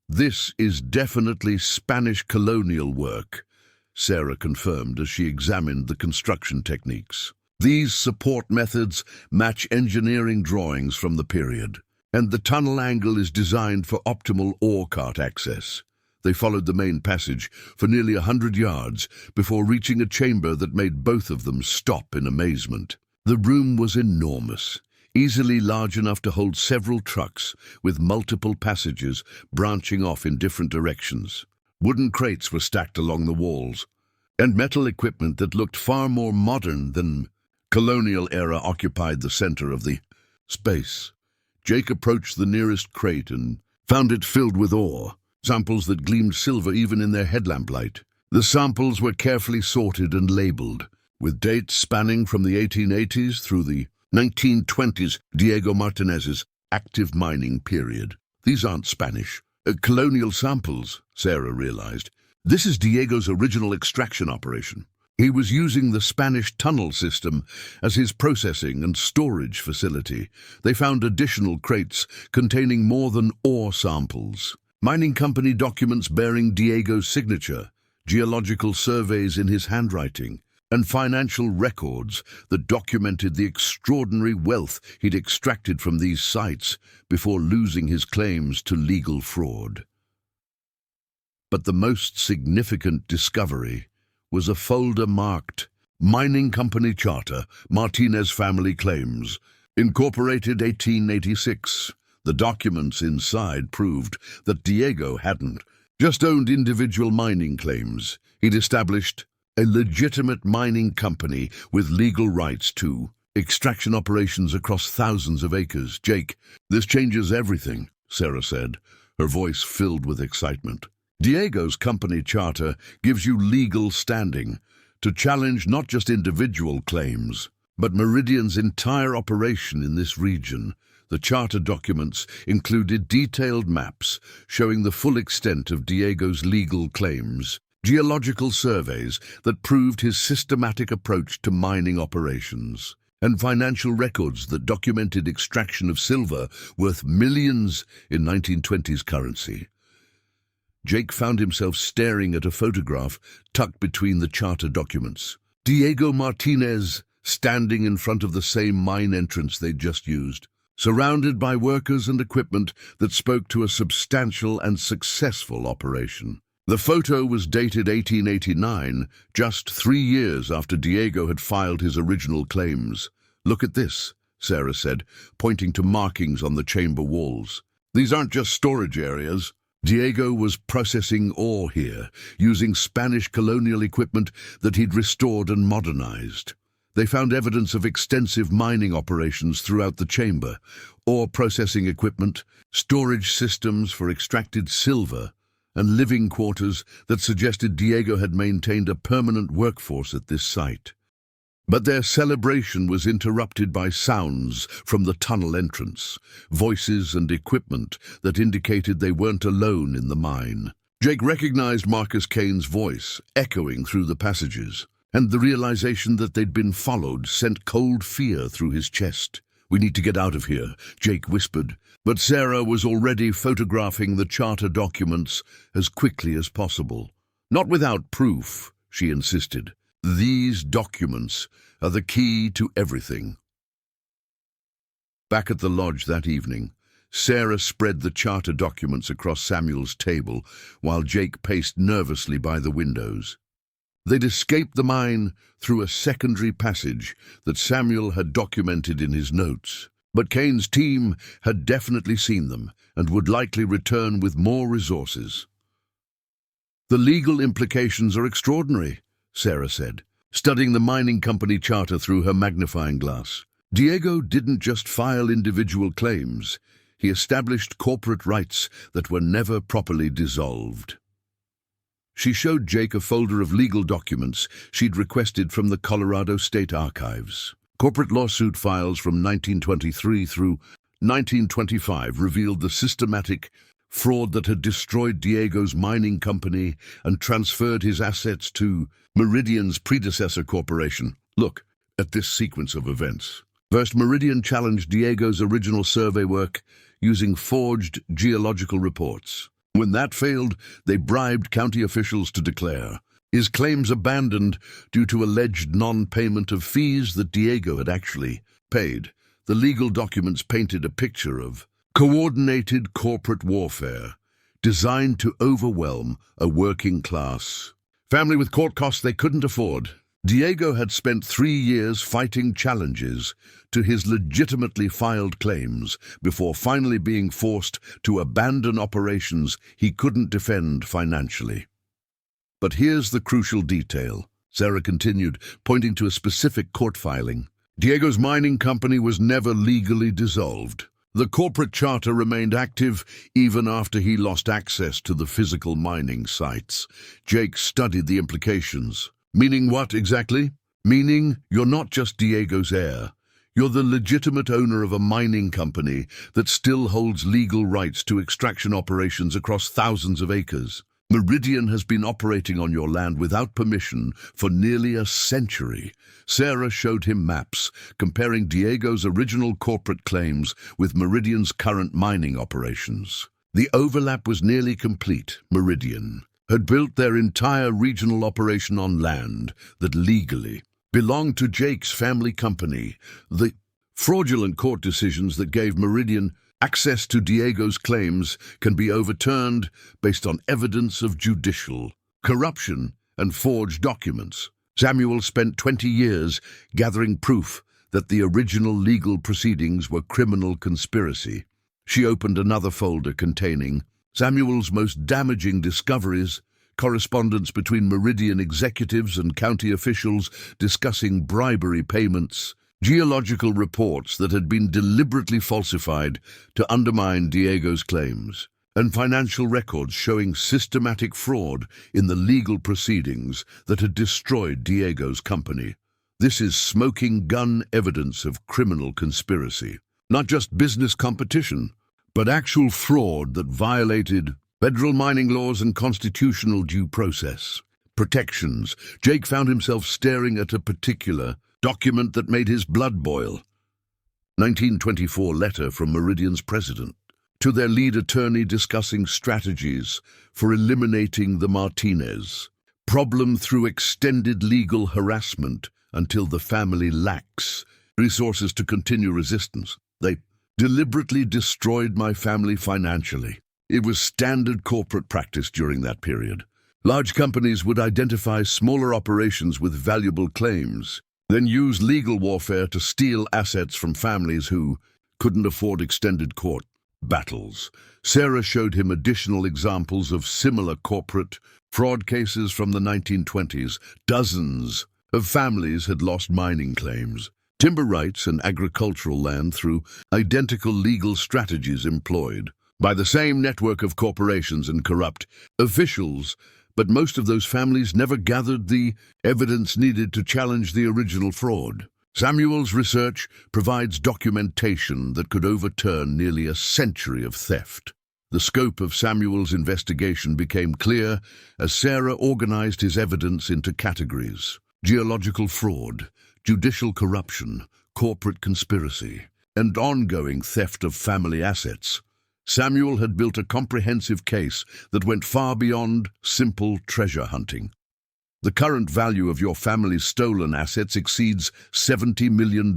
"This is definitely Spanish colonial work," Sarah confirmed as she examined the construction techniques. "These support methods match engineering drawings from the period, and the tunnel angle is designed for optimal ore cart access." They followed the main passage for nearly 100 yards before reaching a chamber that made both of them stop in amazement. The room was enormous, easily large enough to hold several trucks, with multiple passages branching off in different directions. Wooden crates were stacked along the walls, and metal equipment that looked far more modern than colonial era occupied the center of the space. Jake approached the nearest crate and found it filled with ore, samples that gleamed silver even in their headlamp light. The samples were carefully sorted and labeled, with dates spanning from the 1880s through the 1920s, Diego Martinez's active mining period. "These aren't Spanish colonial samples," Sarah realized. "This is Diego's original extraction operation. He was using the Spanish tunnel system as his processing and storage facility." They found additional crates containing more than ore samples, mining company documents bearing Diego's signature, geological surveys in his handwriting, and financial records that documented the extraordinary wealth he'd extracted from these sites before losing his claims to legal fraud. But the most significant discovery was a folder marked Mining Company Charter, Martinez Family Claims, Incorporated 1886. The documents inside proved that Diego hadn't just owned individual mining claims. He'd established a legitimate mining company with legal rights to extraction operations across thousands of acres. "Jake, this changes everything," Sarah said, her voice filled with excitement. "Diego's company charter gives you legal standing to challenge not just individual claims, but Meridian's entire operation in this region." The charter documents included detailed maps showing the full extent of Diego's legal claims, geological surveys that proved his systematic approach to mining operations, and financial records that documented extraction of silver worth millions in 1920s currency. Jake found himself staring at a photograph tucked between the charter documents. Diego Martinez standing in front of the same mine entrance they'd just used, surrounded by workers and equipment that spoke to a substantial and successful operation. The photo was dated 1889, just 3 years after Diego had filed his original claims. "Look at this," Sarah said, pointing to markings on the chamber walls. "These aren't just storage areas. Diego was processing ore here, using Spanish colonial equipment that he'd restored and modernized." They found evidence of extensive mining operations throughout the chamber, ore processing equipment, storage systems for extracted silver, and living quarters that suggested Diego had maintained a permanent workforce at this site. But their celebration was interrupted by sounds from the tunnel entrance, voices and equipment that indicated they weren't alone in the mine. Jake recognized Marcus Kane's voice echoing through the passages, and the realization that they'd been followed sent cold fear through his chest. "We need to get out of here," Jake whispered, but Sarah was already photographing the charter documents as quickly as possible. "Not without proof," she insisted. "These documents are the key to everything." Back at the lodge that evening, Sarah spread the charter documents across Samuel's table while Jake paced nervously by the windows. They'd escaped the mine through a secondary passage that Samuel had documented in his notes, but Kane's team had definitely seen them and would likely return with more resources. "The legal implications are extraordinary," Sarah said. studying the mining company charter through her magnifying glass. Diego didn't just file individual claims. He established corporate rights that were never properly dissolved. She showed Jake a folder of legal documents she'd requested from the Colorado State Archives. Corporate lawsuit files from 1923 through 1925 revealed the systematic fraud that had destroyed Diego's mining company and transferred his assets to Meridian's predecessor corporation. Look at this sequence of events. First, Meridian challenged Diego's original survey work using forged geological reports. When that failed, they bribed county officials to declare his claims abandoned due to alleged non-payment of fees that Diego had actually paid. The legal documents painted a picture of coordinated corporate warfare designed to overwhelm a working class family with court costs they couldn't afford. Diego had spent 3 years fighting challenges to his legitimately filed claims before finally being forced to abandon operations he couldn't defend financially. But here's the crucial detail, Sarah continued, pointing to a specific court filing. Diego's mining company was never legally dissolved. The corporate charter remained active even after he lost access to the physical mining sites. Jake studied the implications. Meaning what exactly? Meaning you're not just Diego's heir. You're the legitimate owner of a mining company that still holds legal rights to extraction operations across thousands of acres. Meridian has been operating on your land without permission for nearly a century. Sarah showed him maps comparing Diego's original corporate claims with Meridian's current mining operations. The overlap was nearly complete. Meridian had built their entire regional operation on land that legally belonged to Jake's family company. The fraudulent court decisions that gave Meridian access to Diego's claims can be overturned based on evidence of judicial corruption and forged documents. Samuel spent 20 years gathering proof that the original legal proceedings were criminal conspiracy. She opened another folder containing Samuel's most damaging discoveries, correspondence between Meridian executives and county officials discussing bribery payments, geological reports that had been deliberately falsified to undermine Diego's claims, and financial records showing systematic fraud in the legal proceedings that had destroyed Diego's company. This is smoking gun evidence of criminal conspiracy. Not just business competition, but actual fraud that violated federal mining laws and constitutional due process protections. Jake found himself staring at a particular document that made his blood boil. 1924 letter from Meridian's president to their lead attorney discussing strategies for eliminating the Martinez problem through extended legal harassment until the family lacks resources to continue resistance. They deliberately destroyed my family financially. It was standard corporate practice during that period. Large companies would identify smaller operations with valuable claims, then use legal warfare to steal assets from families who couldn't afford extended court battles. Sarah showed him additional examples of similar corporate fraud cases from the 1920s. Dozens of families had lost mining claims, timber rights, and agricultural land through identical legal strategies employed by the same network of corporations and corrupt officials, but most of those families never gathered the evidence needed to challenge the original fraud. Samuel's research provides documentation that could overturn nearly a century of theft. The scope of Samuel's investigation became clear as Sarah organized his evidence into categories: geological fraud, judicial corruption, corporate conspiracy, and ongoing theft of family assets. Samuel had built a comprehensive case that went far beyond simple treasure hunting. The current value of your family's stolen assets exceeds $70 million,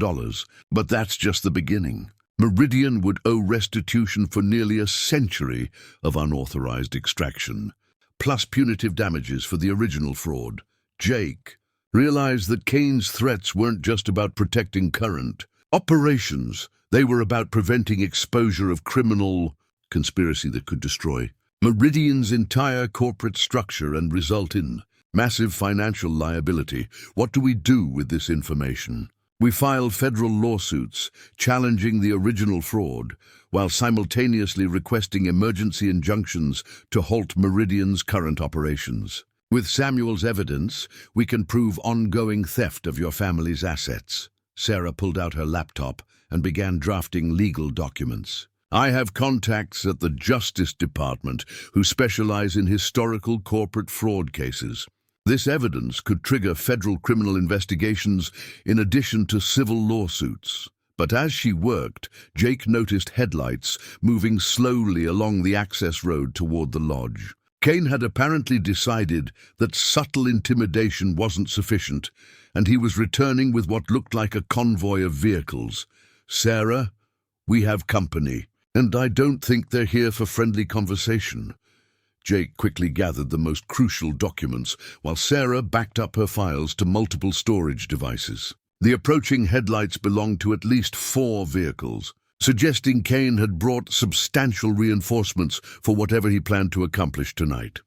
but that's just the beginning. Meridian would owe restitution for nearly a century of unauthorized extraction, plus punitive damages for the original fraud. Jake realized that Kane's threats weren't just about protecting current operations. They were about preventing exposure of criminal conspiracy that could destroy Meridian's entire corporate structure and result in Massive financial liability. What do we do with this information? We file federal lawsuits challenging the original fraud, while simultaneously requesting emergency injunctions to halt Meridian's current operations. With Samuel's evidence, we can prove ongoing theft of your family's assets. Sarah pulled out her laptop and began drafting legal documents. I have contacts at the Justice Department who specialize in historical corporate fraud cases. This evidence could trigger federal criminal investigations in addition to civil lawsuits. But as she worked, Jake noticed headlights moving slowly along the access road toward the lodge. Kane had apparently decided that subtle intimidation wasn't sufficient, and he was returning with what looked like a convoy of vehicles. Sarah, we have company, and I don't think they're here for friendly conversation. Jake quickly gathered the most crucial documents, while Sarah backed up her files to multiple storage devices. The approaching headlights belonged to at least 4 vehicles, suggesting Kane had brought substantial reinforcements for whatever he planned to accomplish tonight.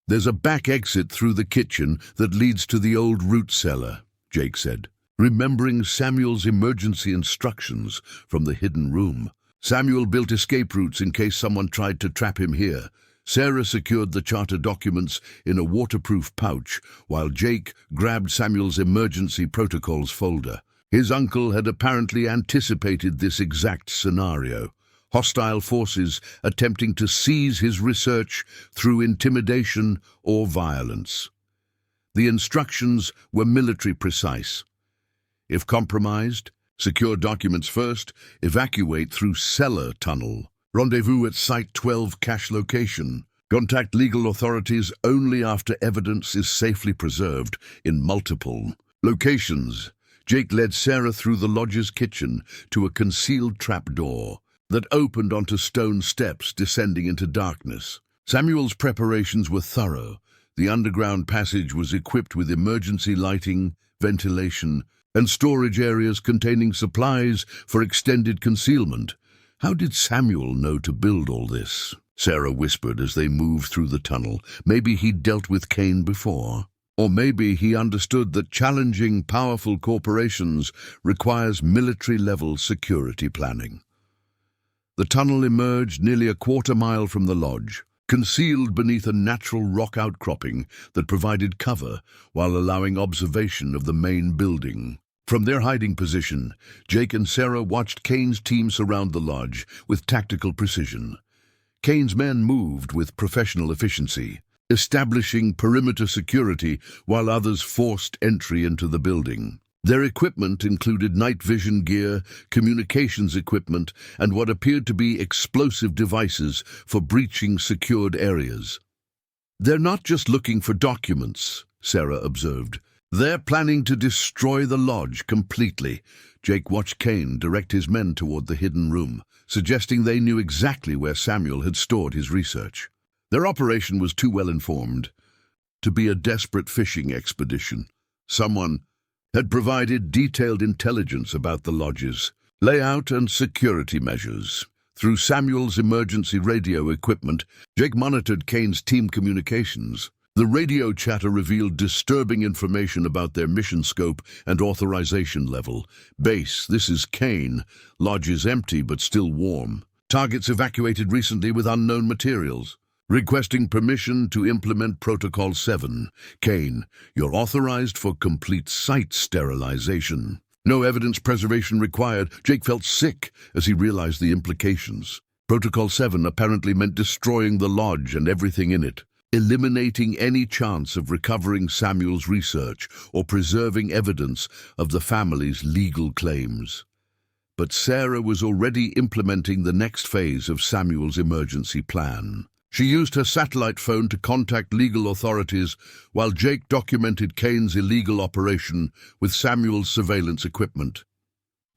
There's a back exit through the kitchen that leads to the old root cellar, Jake said, remembering Samuel's emergency instructions from the hidden room. Samuel built escape routes in case someone tried to trap him here. Sarah secured the charter documents in a waterproof pouch, while Jake grabbed Samuel's emergency protocols folder. His uncle had apparently anticipated this exact scenario. Hostile forces attempting to seize his research through intimidation or violence. The instructions were military precise. If compromised, secure documents first, evacuate through cellar tunnel. Rendezvous at Site 12 cache location. Contact legal authorities only after evidence is safely preserved in multiple locations. Jake led Sarah through the lodge's kitchen to a concealed trapdoor that opened onto stone steps descending into darkness. Samuel's preparations were thorough. The underground passage was equipped with emergency lighting, ventilation, and storage areas containing supplies for extended concealment. How did Samuel know to build all this? Sarah whispered as they moved through the tunnel. Maybe he'd dealt with Kane before. Or maybe he understood that challenging powerful corporations requires military-level security planning. The tunnel emerged nearly a quarter-mile from the lodge, concealed beneath a natural rock outcropping that provided cover while allowing observation of the main building. From their hiding position, Jake and Sarah watched Kane's team surround the lodge with tactical precision. Kane's men moved with professional efficiency, establishing perimeter security while others forced entry into the building. Their equipment included night vision gear, communications equipment, and what appeared to be explosive devices for breaching secured areas. "They're not just looking for documents," Sarah observed. "They're planning to destroy the lodge completely." Jake watched Kane direct his men toward the hidden room, suggesting they knew exactly where Samuel had stored his research. Their operation was too well informed to be a desperate fishing expedition. Someone had provided detailed intelligence about the lodge's layout and security measures. Through Samuel's emergency radio equipment, Jake monitored Kane's team communications. The radio chatter revealed disturbing information about their mission scope and authorization level. Base, this is Kane. Lodge is empty but still warm. Targets evacuated recently with unknown materials. Requesting permission to implement Protocol 7. Kane, you're authorized for complete site sterilization. No evidence preservation required. Jake felt sick as he realized the implications. Protocol 7 apparently meant destroying the lodge and everything in it, eliminating any chance of recovering Samuel's research or preserving evidence of the family's legal claims. But Sarah was already implementing the next phase of Samuel's emergency plan. She used her satellite phone to contact legal authorities while Jake documented Kane's illegal operation with Samuel's surveillance equipment.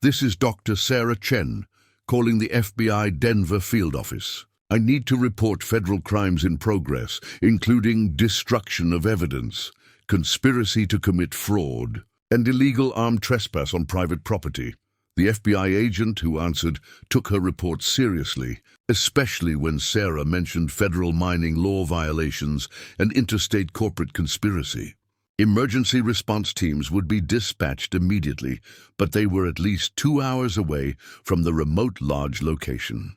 "This is Dr. Sarah Chen, calling the FBI Denver field office. I need to report federal crimes in progress, including destruction of evidence, conspiracy to commit fraud, and illegal armed trespass on private property. The FBI agent who answered took her report seriously, especially when Sarah mentioned federal mining law violations and interstate corporate conspiracy. Emergency response teams would be dispatched immediately, but they were at least 2 hours away from the remote lodge location.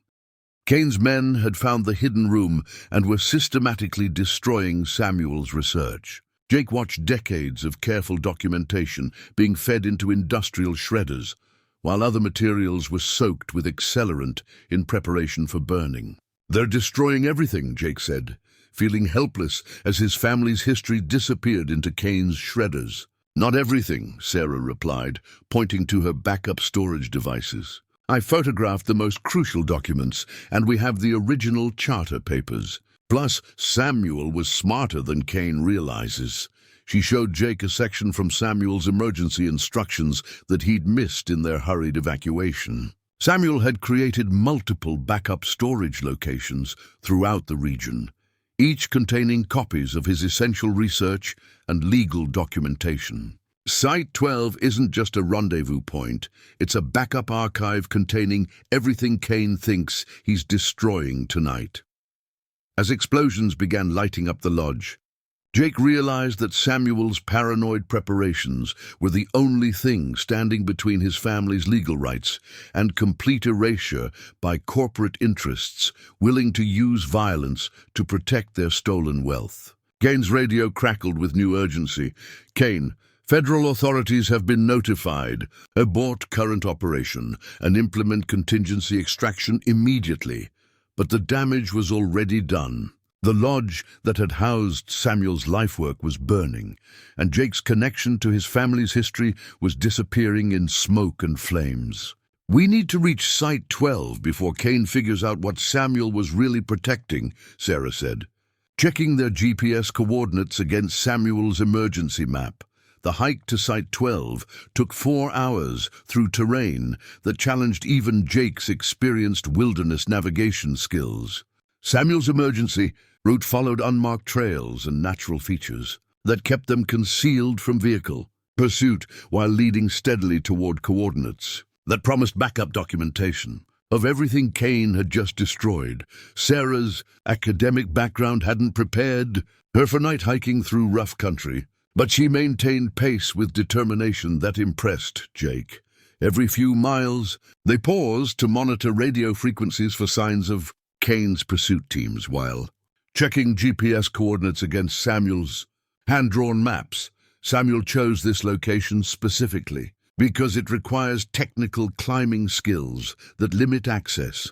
Kane's men had found the hidden room and were systematically destroying Samuel's research. Jake watched decades of careful documentation being fed into industrial shredders, while other materials were soaked with accelerant in preparation for burning. "They're destroying everything," Jake said, feeling helpless as his family's history disappeared into Kane's shredders. "Not everything," Sarah replied, pointing to her backup storage devices. "I photographed the most crucial documents, and we have the original charter papers. Plus, Samuel was smarter than Kane realizes." She showed Jake a section from Samuel's emergency instructions that he'd missed in their hurried evacuation. Samuel had created multiple backup storage locations throughout the region, each containing copies of his essential research and legal documentation. Site 12 isn't just a rendezvous point, it's a backup archive containing everything Kane thinks he's destroying tonight. As explosions began lighting up the lodge, Jake realized that Samuel's paranoid preparations were the only thing standing between his family's legal rights and complete erasure by corporate interests willing to use violence to protect their stolen wealth. Kane's radio crackled with new urgency. "Kane, federal authorities have been notified. Abort current operation and implement contingency extraction immediately." But the damage was already done. The lodge that had housed Samuel's lifework was burning, and Jake's connection to his family's history was disappearing in smoke and flames. "We need to reach Site 12 before Kane figures out what Samuel was really protecting," Sarah said. Checking their GPS coordinates against Samuel's emergency map, the hike to Site 12 took 4 hours through terrain that challenged even Jake's experienced wilderness navigation skills. Samuel's emergency route followed unmarked trails and natural features that kept them concealed from vehicle pursuit while leading steadily toward coordinates that promised backup documentation of everything Kane had just destroyed. Sarah's academic background hadn't prepared her for night hiking through rough country, but she maintained pace with determination that impressed Jake. Every few miles, they paused to monitor radio frequencies for signs of Kane's pursuit teams while checking GPS coordinates against Samuel's hand-drawn maps. Samuel chose this location specifically because it requires technical climbing skills that limit access,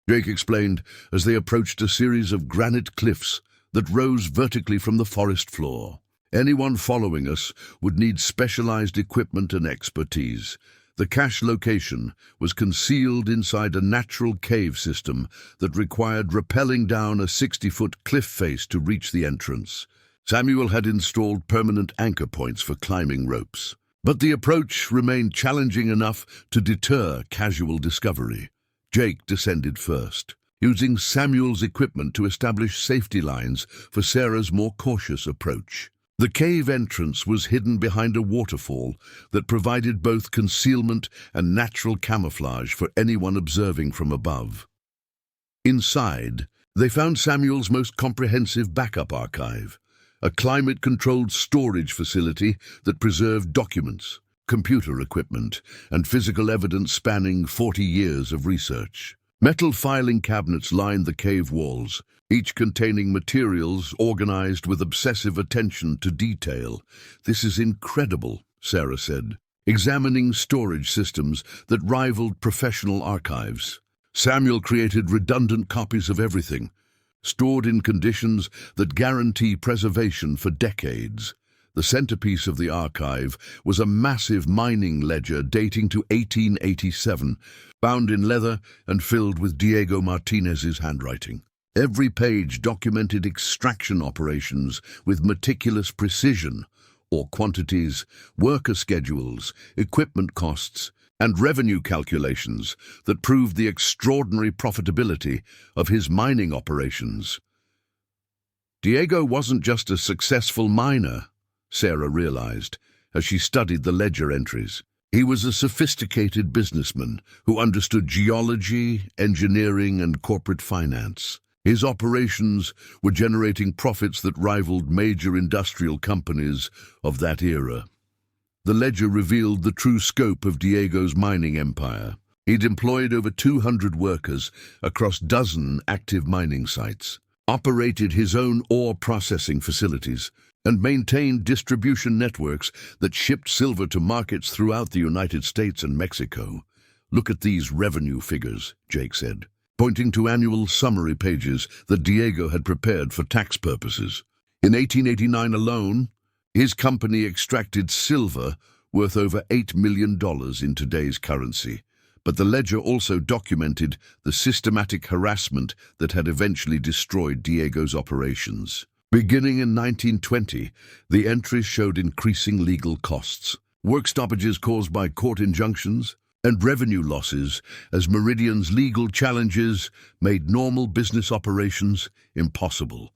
Jake explained as they approached a series of granite cliffs that rose vertically from the forest floor. "Anyone following us would need specialized equipment and expertise." The cache location was concealed inside a natural cave system that required rappelling down a 60-foot cliff face to reach the entrance. Samuel had installed permanent anchor points for climbing ropes, but the approach remained challenging enough to deter casual discovery. Jake descended first, using Samuel's equipment to establish safety lines for Sarah's more cautious approach. The cave entrance was hidden behind a waterfall that provided both concealment and natural camouflage for anyone observing from above. Inside, they found Samuel's most comprehensive backup archive, a climate-controlled storage facility that preserved documents, computer equipment, and physical evidence spanning 40 years of research. Metal filing cabinets lined the cave walls, each containing materials organized with obsessive attention to detail. "This is incredible," Sarah said, examining storage systems that rivaled professional archives. Samuel created redundant copies of everything, stored in conditions that guarantee preservation for decades. The centerpiece of the archive was a massive mining ledger dating to 1887, bound in leather and filled with Diego Martinez's handwriting. Every page documented extraction operations with meticulous precision, ore quantities, worker schedules, equipment costs, and revenue calculations that proved the extraordinary profitability of his mining operations. Diego wasn't just a successful miner, Sarah realized as she studied the ledger entries. He was a sophisticated businessman who understood geology, engineering, and corporate finance. His operations were generating profits that rivaled major industrial companies of that era. The ledger revealed the true scope of Diego's mining empire. He'd employed over 200 workers across dozen active mining sites, operated his own ore processing facilities, and maintained distribution networks that shipped silver to markets throughout the United States and Mexico. "Look at these revenue figures," Jake said, pointing to annual summary pages that Diego had prepared for tax purposes. In 1889 alone, his company extracted silver worth over $8 million in today's currency. But the ledger also documented the systematic harassment that had eventually destroyed Diego's operations. Beginning in 1920, the entries showed increasing legal costs, work stoppages caused by court injunctions, and revenue losses as Meridian's legal challenges made normal business operations impossible.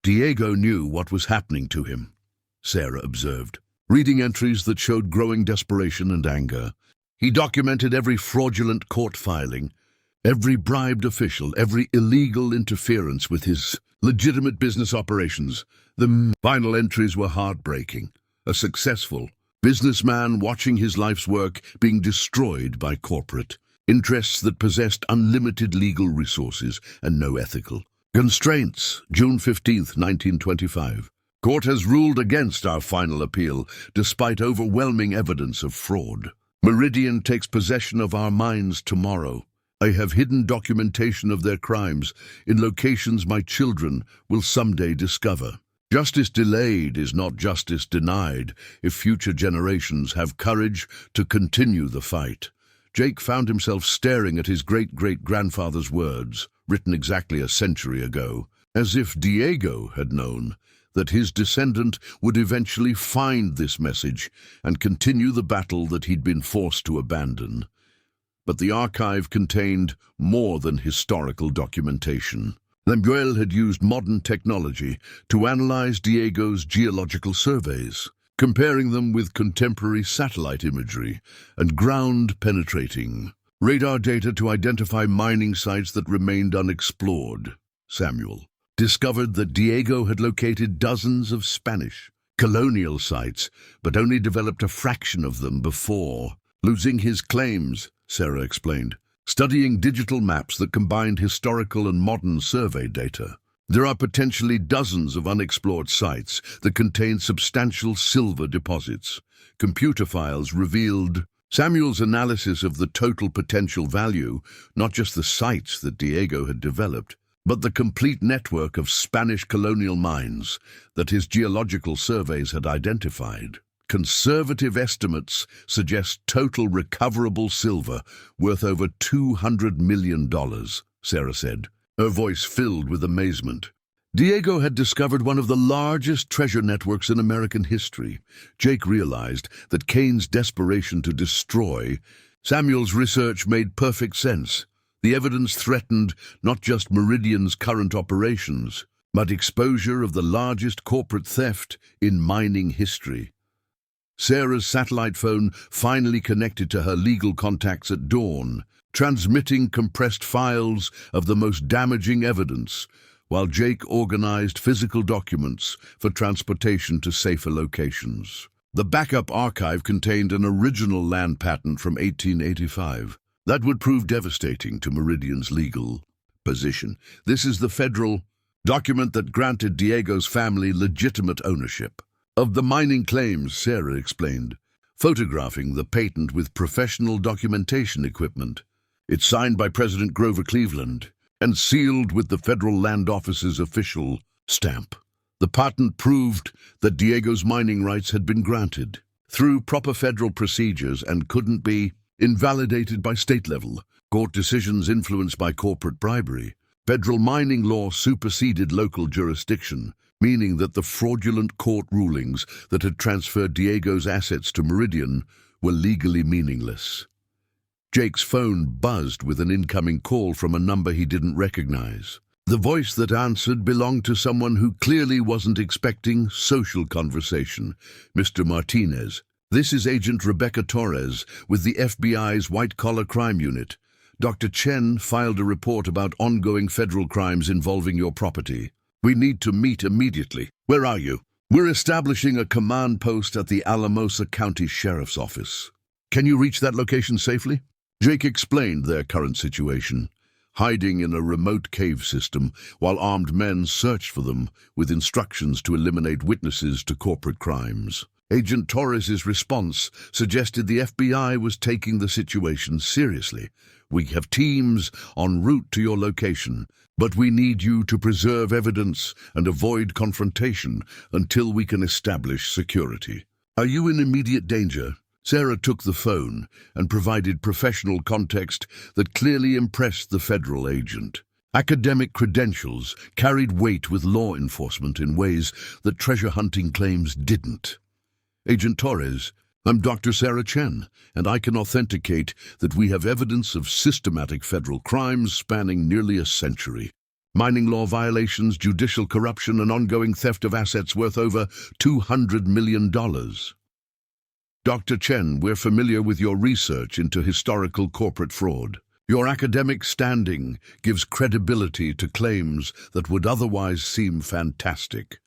Diego knew what was happening to him, Sarah observed, reading entries that showed growing desperation and anger. He documented every fraudulent court filing, every bribed official, every illegal interference with his legitimate business operations. The final entries were heartbreaking. A successful businessman watching his life's work being destroyed by corporate interests that possessed unlimited legal resources and no ethical constraints. June 15, 1925. Court has ruled against our final appeal, despite overwhelming evidence of fraud. Meridian takes possession of our mines tomorrow. I have hidden documentation of their crimes in locations my children will someday discover. Justice delayed is not justice denied if future generations have courage to continue the fight. Jake found himself staring at his great-great-grandfather's words, written exactly a century ago, as if Diego had known that his descendant would eventually find this message and continue the battle that he'd been forced to abandon. But the archive contained more than historical documentation. Lemuel had used modern technology to analyze Diego's geological surveys, comparing them with contemporary satellite imagery and ground-penetrating radar data to identify mining sites that remained unexplored. Samuel discovered that Diego had located dozens of Spanish colonial sites, but only developed a fraction of them before losing his claims, Sarah explained, studying digital maps that combined historical and modern survey data. There are potentially dozens of unexplored sites that contain substantial silver deposits. Computer files revealed Samuel's analysis of the total potential value, not just the sites that Diego had developed, but the complete network of Spanish colonial mines that his geological surveys had identified. Conservative estimates suggest total recoverable silver worth over $200 million, Sarah said, her voice filled with amazement. Diego had discovered one of the largest treasure networks in American history. Jake realized that Kane's desperation to destroy Samuel's research made perfect sense. The evidence threatened not just Meridian's current operations, but exposure of the largest corporate theft in mining history. Sarah's satellite phone finally connected to her legal contacts at dawn, transmitting compressed files of the most damaging evidence, while Jake organized physical documents for transportation to safer locations. The backup archive contained an original land patent from 1885. That would prove devastating to Meridian's legal position. This is the federal document that granted Diego's family legitimate ownership of the mining claims, Sarah explained, photographing the patent with professional documentation equipment. It's signed by President Grover Cleveland and sealed with the Federal Land Office's official stamp. The patent proved that Diego's mining rights had been granted through proper federal procedures and couldn't be invalidated by state-level court decisions influenced by corporate bribery. Federal mining law superseded local jurisdiction, meaning that the fraudulent court rulings that had transferred Diego's assets to Meridian were legally meaningless. Jake's phone buzzed with an incoming call from a number he didn't recognize. The voice that answered belonged to someone who clearly wasn't expecting social conversation, Mr. Martinez. This is Agent Rebecca Torres with the FBI's White-Collar Crime Unit. Dr. Chen filed a report about ongoing federal crimes involving your property. We need to meet immediately. Where are you? We're establishing a command post at the Alamosa County Sheriff's Office. Can you reach that location safely? Jake explained their current situation, hiding in a remote cave system while armed men searched for them with instructions to eliminate witnesses to corporate crimes. Agent Torres's response suggested the FBI was taking the situation seriously. We have teams en route to your location, but we need you to preserve evidence and avoid confrontation until we can establish security. Are you in immediate danger? Sarah took the phone and provided professional context that clearly impressed the federal agent. Academic credentials carried weight with law enforcement in ways that treasure hunting claims didn't. Agent Torres, I'm Dr. Sarah Chen, and I can authenticate that we have evidence of systematic federal crimes spanning nearly a century. Mining law violations, judicial corruption, and ongoing theft of assets worth over $200 million. Dr. Chen, we're familiar with your research into historical corporate fraud. Your academic standing gives credibility to claims that would otherwise seem fantastic.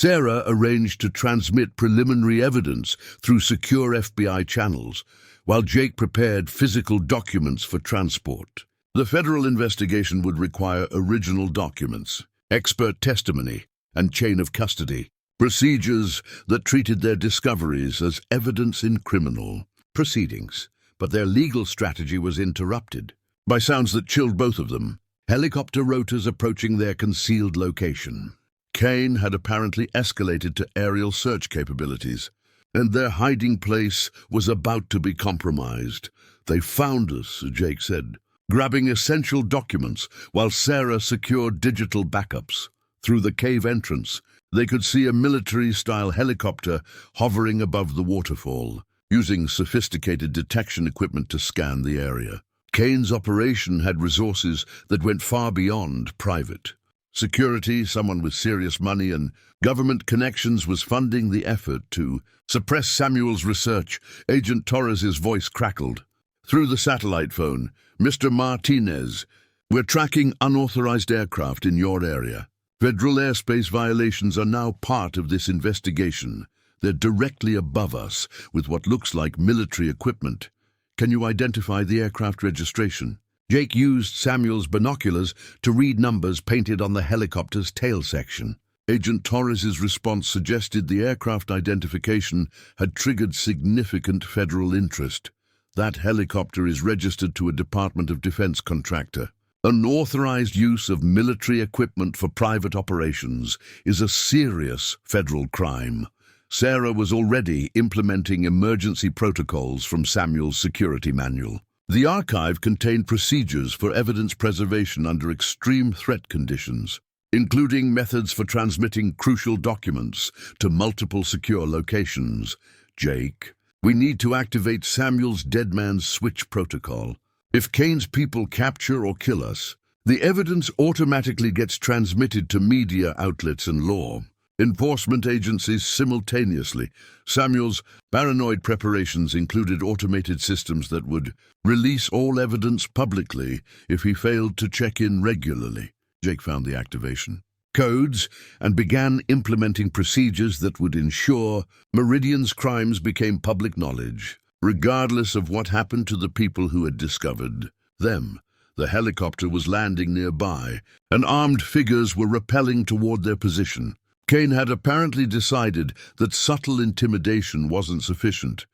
Sarah arranged to transmit preliminary evidence through secure FBI channels, while Jake prepared physical documents for transport. The federal investigation would require original documents, expert testimony, and chain of custody, procedures that treated their discoveries as evidence in criminal proceedings. But their legal strategy was interrupted by sounds that chilled both of them, helicopter rotors approaching their concealed location. Kane had apparently escalated to aerial search capabilities, and their hiding place was about to be compromised. They found us, Jake said, grabbing essential documents while Sarah secured digital backups. Through the cave entrance, they could see a military-style helicopter hovering above the waterfall, using sophisticated detection equipment to scan the area. Kane's operation had resources that went far beyond private. Security, someone with serious money and government connections, was funding the effort to suppress Samuel's research. Agent Torres's voice crackled. Through the satellite phone, Mr. Martinez, we're tracking unauthorized aircraft in your area. Federal airspace violations are now part of this investigation. They're directly above us with what looks like military equipment. Can you identify the aircraft registration? Jake used Samuel's binoculars to read numbers painted on the helicopter's tail section. Agent Torres's response suggested the aircraft identification had triggered significant federal interest. That helicopter is registered to a Department of Defense contractor. Unauthorized use of military equipment for private operations is a serious federal crime. Sarah was already implementing emergency protocols from Samuel's security manual. The archive contained procedures for evidence preservation under extreme threat conditions, including methods for transmitting crucial documents to multiple secure locations. Jake, we need to activate Samuel's dead man's switch protocol. If Kane's people capture or kill us, the evidence automatically gets transmitted to media outlets and law enforcement agencies simultaneously. Samuel's paranoid preparations included automated systems that would release all evidence publicly if he failed to check in regularly. Jake found the activation codes and began implementing procedures that would ensure Meridian's crimes became public knowledge, regardless of what happened to the people who had discovered them. The helicopter was landing nearby, and armed figures were rappelling toward their position. Kane had apparently decided that subtle intimidation wasn't sufficient.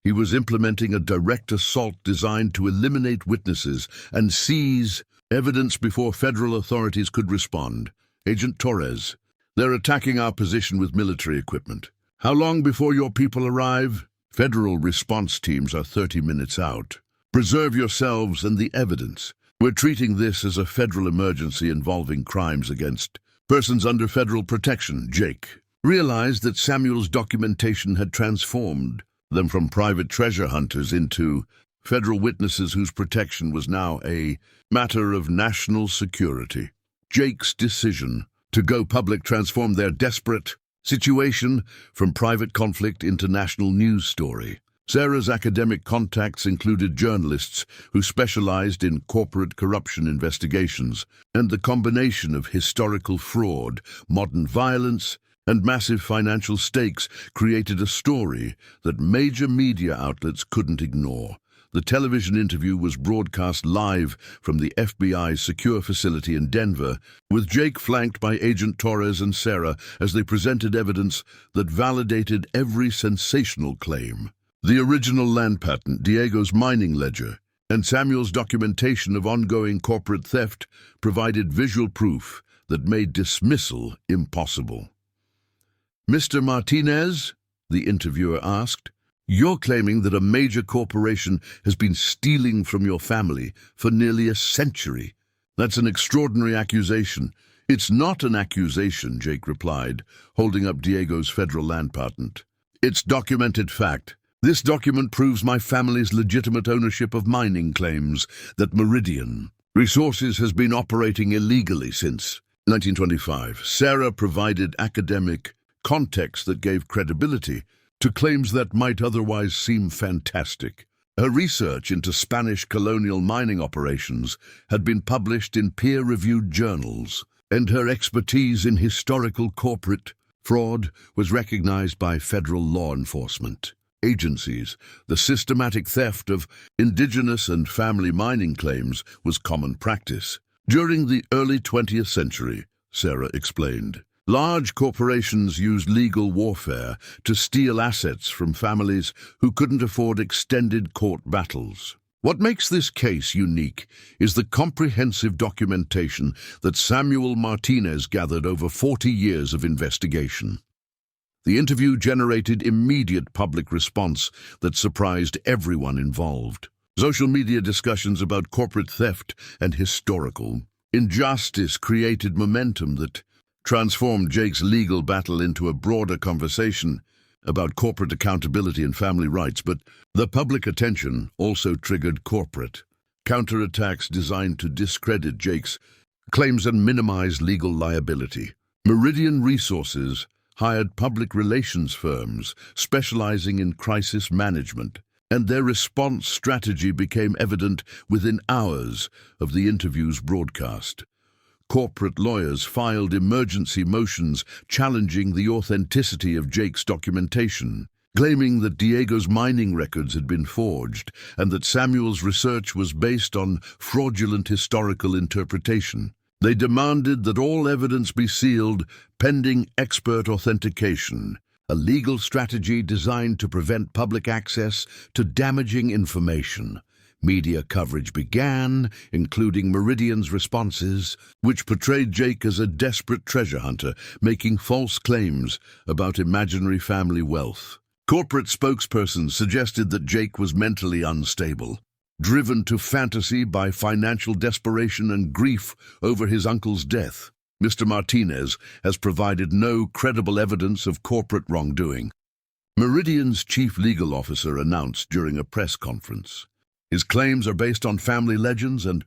He was implementing a direct assault designed to eliminate witnesses and seize evidence before federal authorities could respond. Agent Torres, they're attacking our position with military equipment. How long before your people arrive? Federal response teams are 30 minutes out. Preserve yourselves and the evidence. We're treating this as a federal emergency involving crimes against persons under federal protection. Jake realized that Samuel's documentation had transformed them from private treasure hunters into federal witnesses whose protection was now a matter of national security. Jake's decision to go public transformed their desperate Situation from private conflict into national news story. Sarah's academic contacts included journalists who specialized in corporate corruption investigations, and the combination of historical fraud, modern violence, and massive financial stakes created a story that major media outlets couldn't ignore. The television interview was broadcast live from the FBI's secure facility in Denver, with Jake flanked by Agent Torres and Sarah as they presented evidence that validated every sensational claim. The original land patent, Diego's mining ledger, and Samuel's documentation of ongoing corporate theft provided visual proof that made dismissal impossible. "Mr. Martinez," the interviewer asked, "you're claiming that a major corporation has been stealing from your family for nearly a century. That's an extraordinary accusation." "It's not an accusation," Jake replied, holding up Diego's federal land patent. "It's documented fact. This document proves my family's legitimate ownership of mining claims that Meridian Resources has been operating illegally since 1925. Sarah provided academic context that gave credibility to claims that might otherwise seem fantastic. Her research into Spanish colonial mining operations had been published in peer-reviewed journals, and her expertise in historical corporate fraud was recognized by federal law enforcement agencies. The systematic theft of indigenous and family mining claims was common practice. During the early 20th century, Sarah explained, large corporations used legal warfare to steal assets from families who couldn't afford extended court battles. What makes this case unique is the comprehensive documentation that Samuel Martinez gathered over 40 years of investigation. The interview generated immediate public response that surprised everyone involved. Social media discussions about corporate theft and historical injustice created momentum that transformed Jake's legal battle into a broader conversation about corporate accountability and family rights, but the public attention also triggered corporate counterattacks designed to discredit Jake's claims and minimize legal liability. Meridian Resources hired public relations firms specializing in crisis management, and their response strategy became evident within hours of the interview's broadcast. Corporate lawyers filed emergency motions challenging the authenticity of Jake's documentation, claiming that Diego's mining records had been forged and that Samuel's research was based on fraudulent historical interpretation. They demanded that all evidence be sealed pending expert authentication, a legal strategy designed to prevent public access to damaging information. Media coverage began, including Meridian's responses, which portrayed Jake as a desperate treasure hunter, making false claims about imaginary family wealth. Corporate spokespersons suggested that Jake was mentally unstable, driven to fantasy by financial desperation and grief over his uncle's death. Mr. Martinez has provided no credible evidence of corporate wrongdoing, Meridian's chief legal officer announced during a press conference. His claims are based on family legends and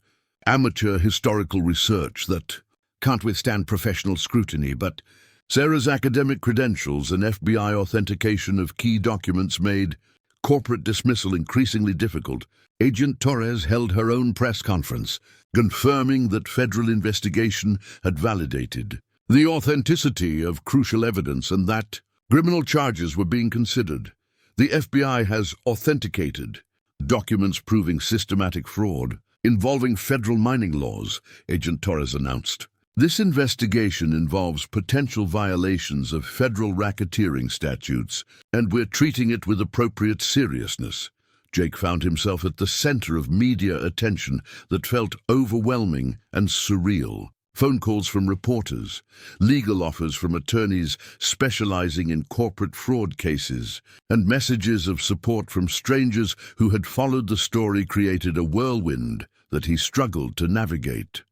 amateur historical research that can't withstand professional scrutiny, but Sarah's academic credentials and FBI authentication of key documents made corporate dismissal increasingly difficult. Agent Torres held her own press conference, confirming that federal investigation had validated the authenticity of crucial evidence and that criminal charges were being considered. The FBI has authenticated documents proving systematic fraud involving federal mining laws, Agent Torres announced. This investigation involves potential violations of federal racketeering statutes, and we're treating it with appropriate seriousness. Jake found himself at the center of media attention that felt overwhelming and surreal. Phone calls from reporters, legal offers from attorneys specializing in corporate fraud cases, and messages of support from strangers who had followed the story created a whirlwind that he struggled to navigate.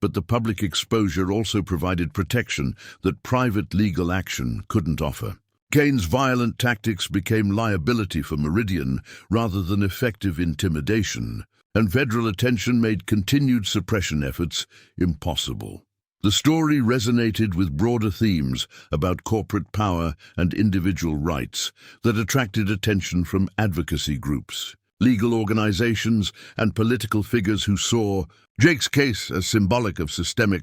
But the public exposure also provided protection that private legal action couldn't offer. Kane's violent tactics became liability for Meridian rather than effective intimidation, and federal attention made continued suppression efforts impossible. The story resonated with broader themes about corporate power and individual rights that attracted attention from advocacy groups, legal organizations, and political figures who saw Jake's case as symbolic of systemic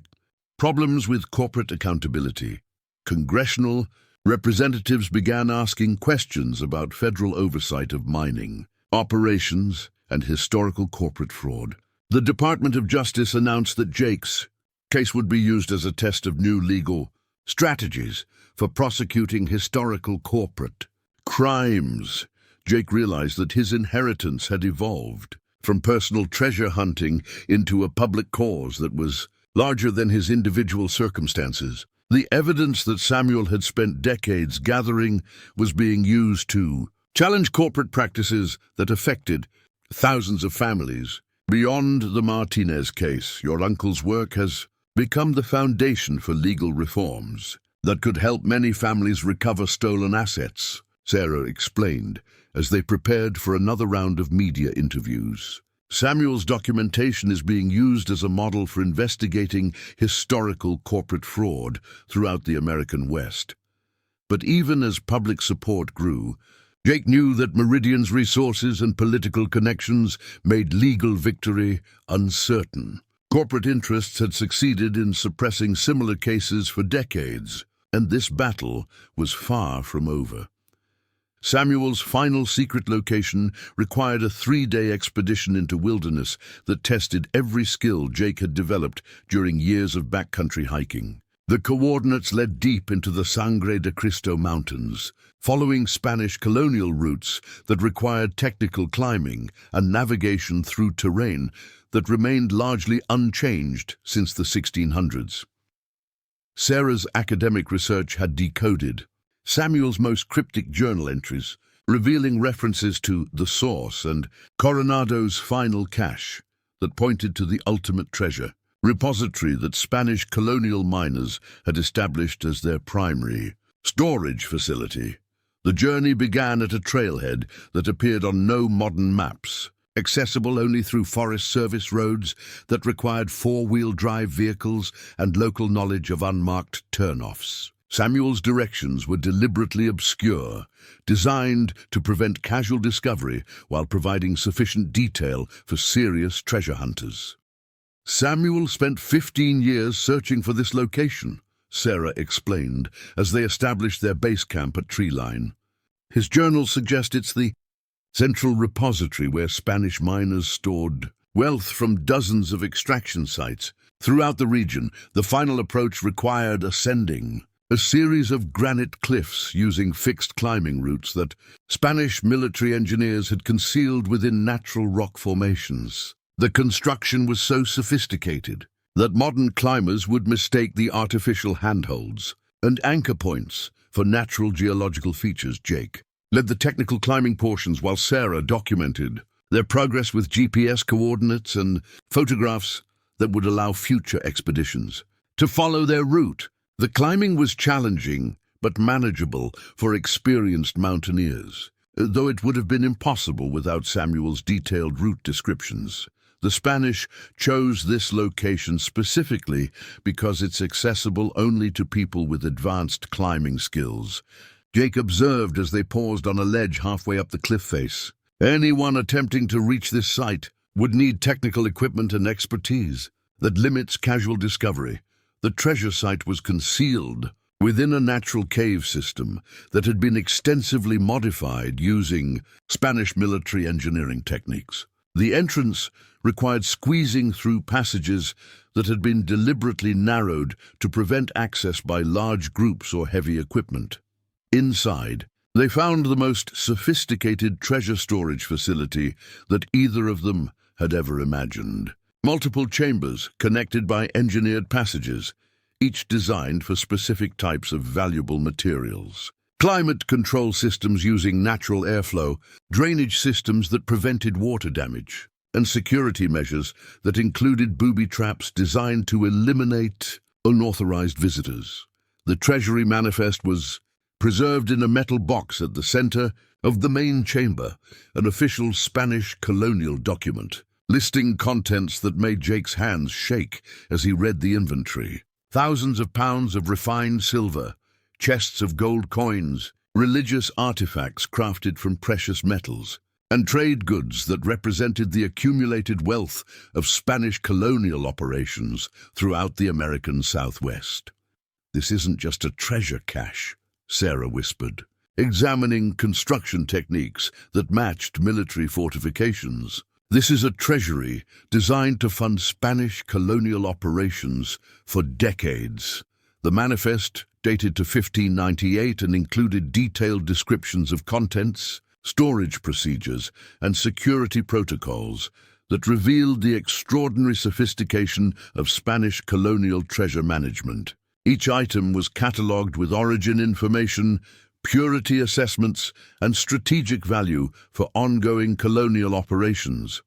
problems with corporate accountability. Congressional representatives began asking questions about federal oversight of mining, operations, and historical corporate fraud. The Department of Justice announced that Jake's case would be used as a test of new legal strategies for prosecuting historical corporate crimes. Jake realized that his inheritance had evolved from personal treasure hunting into a public cause that was larger than his individual circumstances. The evidence that Samuel had spent decades gathering was being used to challenge corporate practices that affected thousands of families. Beyond the Martinez case, your uncle's work has become the foundation for legal reforms that could help many families recover stolen assets, Sarah explained as they prepared for another round of media interviews. Samuel's documentation is being used as a model for investigating historical corporate fraud throughout the American West. But even as public support grew, Jake knew that Meridian's resources and political connections made legal victory uncertain. Corporate interests had succeeded in suppressing similar cases for decades, and this battle was far from over. Samuel's final secret location required a 3-day expedition into wilderness that tested every skill Jake had developed during years of backcountry hiking. The coordinates led deep into the Sangre de Cristo Mountains, following Spanish colonial routes that required technical climbing and navigation through terrain that remained largely unchanged since the 1600s. Sarah's academic research had decoded Samuel's most cryptic journal entries, revealing references to the source and Coronado's final cache that pointed to the ultimate treasure repository that Spanish colonial miners had established as their primary storage facility. The journey began at a trailhead that appeared on no modern maps, accessible only through Forest Service roads that required 4-wheel drive vehicles and local knowledge of unmarked turnoffs. Samuel's directions were deliberately obscure, designed to prevent casual discovery while providing sufficient detail for serious treasure hunters. Samuel spent 15 years searching for this location, Sarah explained as they established their base camp at Treeline. His journal suggests it's the central repository where Spanish miners stored wealth from dozens of extraction sites. Throughout the region, the final approach required ascending a series of granite cliffs using fixed climbing routes that Spanish military engineers had concealed within natural rock formations. The construction was so sophisticated that modern climbers would mistake the artificial handholds and anchor points for natural geological features. Jake led the technical climbing portions while Sarah documented their progress with GPS coordinates and photographs that would allow future expeditions to follow their route. The climbing was challenging but manageable for experienced mountaineers, though it would have been impossible without Samuel's detailed route descriptions. The Spanish chose this location specifically because it's accessible only to people with advanced climbing skills. Jake observed as they paused on a ledge halfway up the cliff face. Anyone attempting to reach this site would need technical equipment and expertise that limits casual discovery. The treasure site was concealed within a natural cave system that had been extensively modified using Spanish military engineering techniques. The entrance required squeezing through passages that had been deliberately narrowed to prevent access by large groups or heavy equipment. Inside, they found the most sophisticated treasure storage facility that either of them had ever imagined. Multiple chambers connected by engineered passages, each designed for specific types of valuable materials. Climate control systems using natural airflow, drainage systems that prevented water damage, and security measures that included booby traps designed to eliminate unauthorized visitors. The Treasury Manifest was preserved in a metal box at the center of the main chamber, an official Spanish colonial document, listing contents that made Jake's hands shake as he read the inventory. Thousands of pounds of refined silver, chests of gold coins, religious artifacts crafted from precious metals, and trade goods that represented the accumulated wealth of Spanish colonial operations throughout the American Southwest. "This isn't just a treasure cache," Sarah whispered, examining construction techniques that matched military fortifications. "This is a treasury designed to fund Spanish colonial operations for decades." The manifest, dated to 1598 and included detailed descriptions of contents, storage procedures, and security protocols that revealed the extraordinary sophistication of Spanish colonial treasure management. Each item was catalogued with origin information, purity assessments, and strategic value for ongoing colonial operations.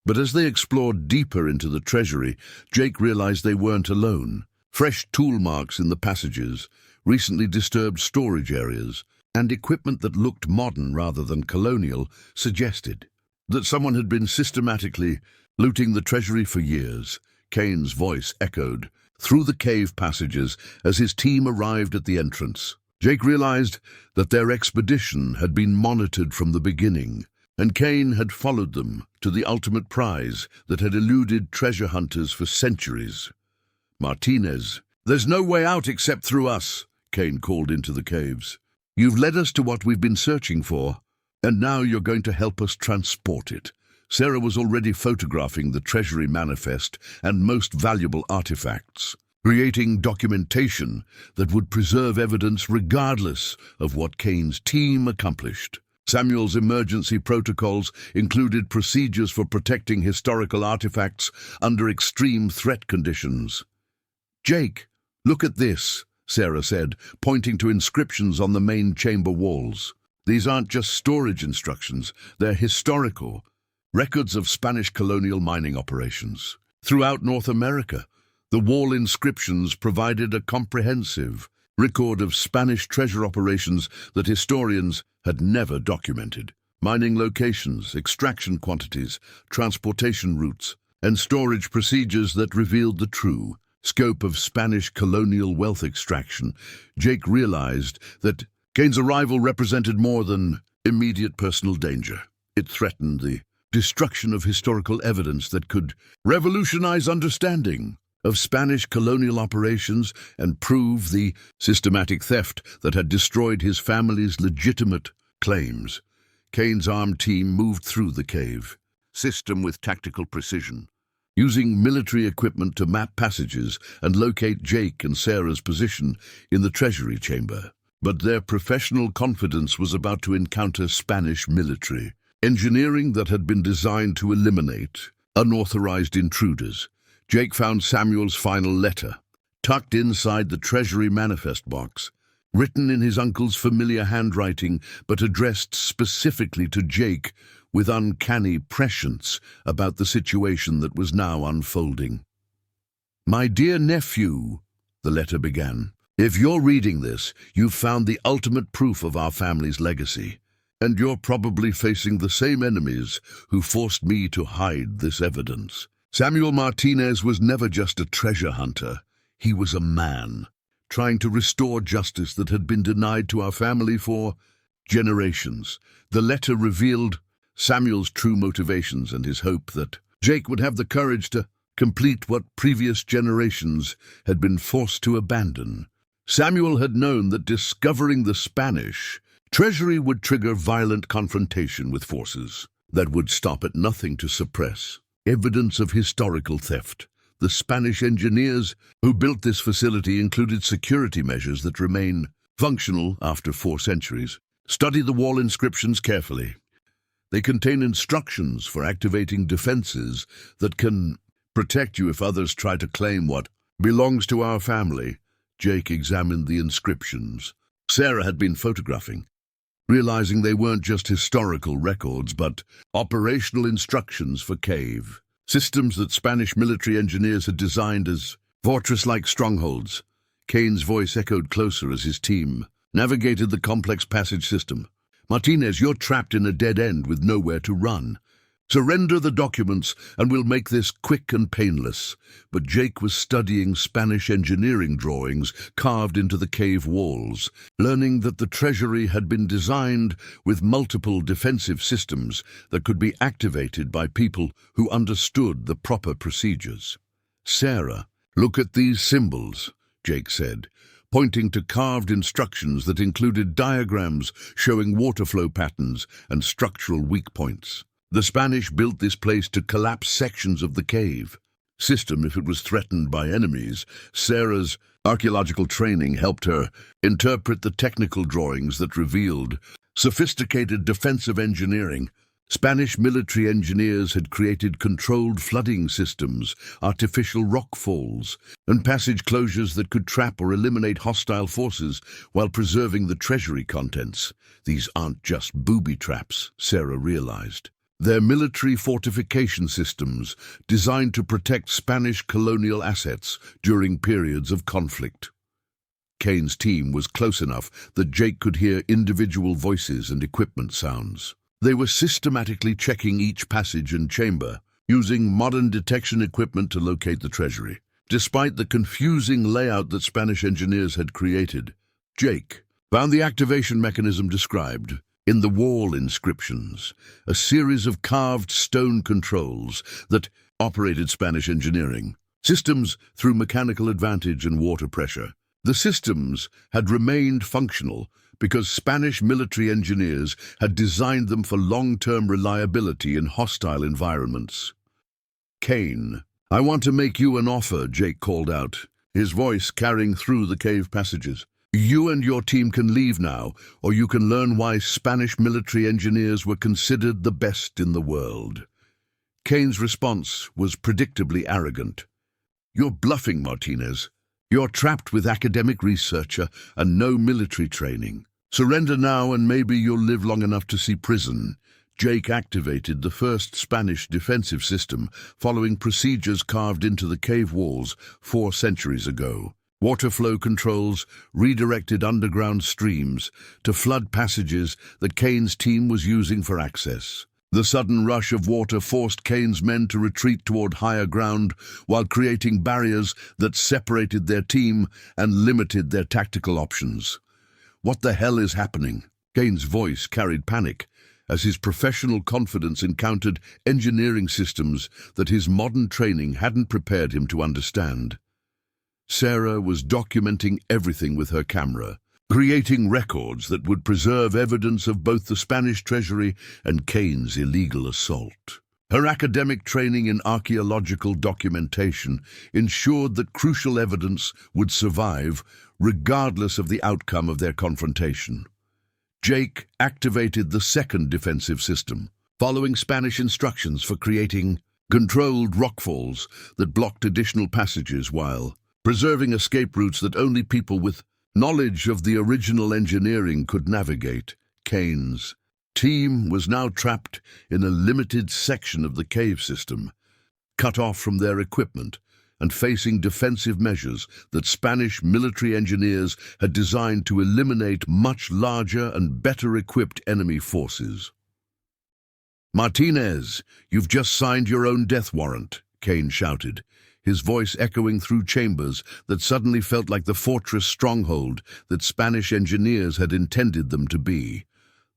But as they explored deeper into the treasury, Jake realized they weren't alone. Fresh tool marks in the passages, recently disturbed storage areas, and equipment that looked modern rather than colonial suggested that someone had been systematically looting the treasury for years. Kane's voice echoed through the cave passages as his team arrived at the entrance. Jake realized that their expedition had been monitored from the beginning, and Kane had followed them to the ultimate prize that had eluded treasure hunters for centuries. "Martinez, there's no way out except through us," Kane called into the caves. "You've led us to what we've been searching for, and now you're going to help us transport it." Sarah was already photographing the treasury manifest and most valuable artifacts, creating documentation that would preserve evidence regardless of what Kane's team accomplished. Samuel's emergency protocols included procedures for protecting historical artifacts under extreme threat conditions. "Jake, look at this," Sarah said, pointing to inscriptions on the main chamber walls. "These aren't just storage instructions, they're historical records of Spanish colonial mining operations. Throughout North America, the wall inscriptions provided a comprehensive record of Spanish treasure operations that historians had never documented. Mining locations, extraction quantities, transportation routes, and storage procedures that revealed the true scope of Spanish colonial wealth extraction. Jake realized that Kane's arrival represented more than immediate personal danger. It threatened the destruction of historical evidence that could revolutionize understanding of Spanish colonial operations and prove the systematic theft that had destroyed his family's legitimate claims. Kane's armed team moved through the cave system with tactical precision, using military equipment to map passages and locate Jake and Sarah's position in the treasury chamber. But their professional confidence was about to encounter Spanish military engineering that had been designed to eliminate unauthorized intruders. Jake found Samuel's final letter, tucked inside the treasury manifest box, written in his uncle's familiar handwriting, but addressed specifically to Jake with uncanny prescience about the situation that was now unfolding. "My dear nephew," the letter began, "if you're reading this, you've found the ultimate proof of our family's legacy, and you're probably facing the same enemies who forced me to hide this evidence. Samuel Martinez was never just a treasure hunter. He was a man, trying to restore justice that had been denied to our family for generations." The letter revealed Samuel's true motivations and his hope that Jake would have the courage to complete what previous generations had been forced to abandon. Samuel had known that discovering the Spanish treasury would trigger violent confrontation with forces that would stop at nothing to suppress evidence of historical theft. The Spanish engineers who built this facility included security measures that remain functional after 4 centuries. Study the wall inscriptions carefully. They contain instructions for activating defenses that can protect you if others try to claim what belongs to our family. Jake examined the inscriptions Sarah had been photographing, realizing they weren't just historical records, but operational instructions for cave systems that Spanish military engineers had designed as fortress-like strongholds. Kane's voice echoed closer as his team navigated the complex passage system. "Martinez, you're trapped in a dead end with nowhere to run. "Surrender the documents and we'll make this quick and painless." But Jake was studying Spanish engineering drawings carved into the cave walls, learning that the treasury had been designed with multiple defensive systems that could be activated by people who understood the proper procedures. "Sarah, look at these symbols," Jake said, pointing to carved instructions that included diagrams showing water flow patterns and structural weak points. The Spanish built this place to collapse sections of the cave system if it was threatened by enemies. Sarah's archaeological training helped her interpret the technical drawings that revealed sophisticated defensive engineering. Spanish military engineers had created controlled flooding systems, artificial rock falls, and passage closures that could trap or eliminate hostile forces while preserving the treasury contents. These aren't just booby traps, Sarah realized. They're military fortification systems designed to protect Spanish colonial assets during periods of conflict. Kane's team was close enough that Jake could hear individual voices and equipment sounds. They were systematically checking each passage and chamber, using modern detection equipment to locate the treasury. Despite the confusing layout that Spanish engineers had created, Jake found the activation mechanism described in the wall inscriptions, a series of carved stone controls that operated Spanish engineering systems through mechanical advantage and water pressure. The systems had remained functional because Spanish military engineers had designed them for long-term reliability in hostile environments. "Kane, I want to make you an offer," Jake called out, his voice carrying through the cave passages. "You and your team can leave now, or you can learn why Spanish military engineers were considered the best in the world." Kane's response was predictably arrogant. "You're bluffing, Martinez. You're trapped with academic researcher and no military training. Surrender now and maybe you'll live long enough to see prison." Jake activated the first Spanish defensive system following procedures carved into the cave walls 4 centuries ago. Water flow controls redirected underground streams to flood passages that Kane's team was using for access. The sudden rush of water forced Kane's men to retreat toward higher ground while creating barriers that separated their team and limited their tactical options. "What the hell is happening?" Kane's voice carried panic as his professional confidence encountered engineering systems that his modern training hadn't prepared him to understand. Sarah was documenting everything with her camera, creating records that would preserve evidence of both the Spanish treasury and Kane's illegal assault. Her academic training in archaeological documentation ensured that crucial evidence would survive regardless of the outcome of their confrontation. Jake activated the second defensive system, following Spanish instructions for creating controlled rockfalls that blocked additional passages while preserving escape routes that only people with knowledge of the original engineering could navigate. Kane's team was now trapped in a limited section of the cave system, cut off from their equipment and facing defensive measures that Spanish military engineers had designed to eliminate much larger and better-equipped enemy forces. "Martinez, you've just signed your own death warrant," Kane shouted, his voice echoing through chambers that suddenly felt like the fortress stronghold that Spanish engineers had intended them to be.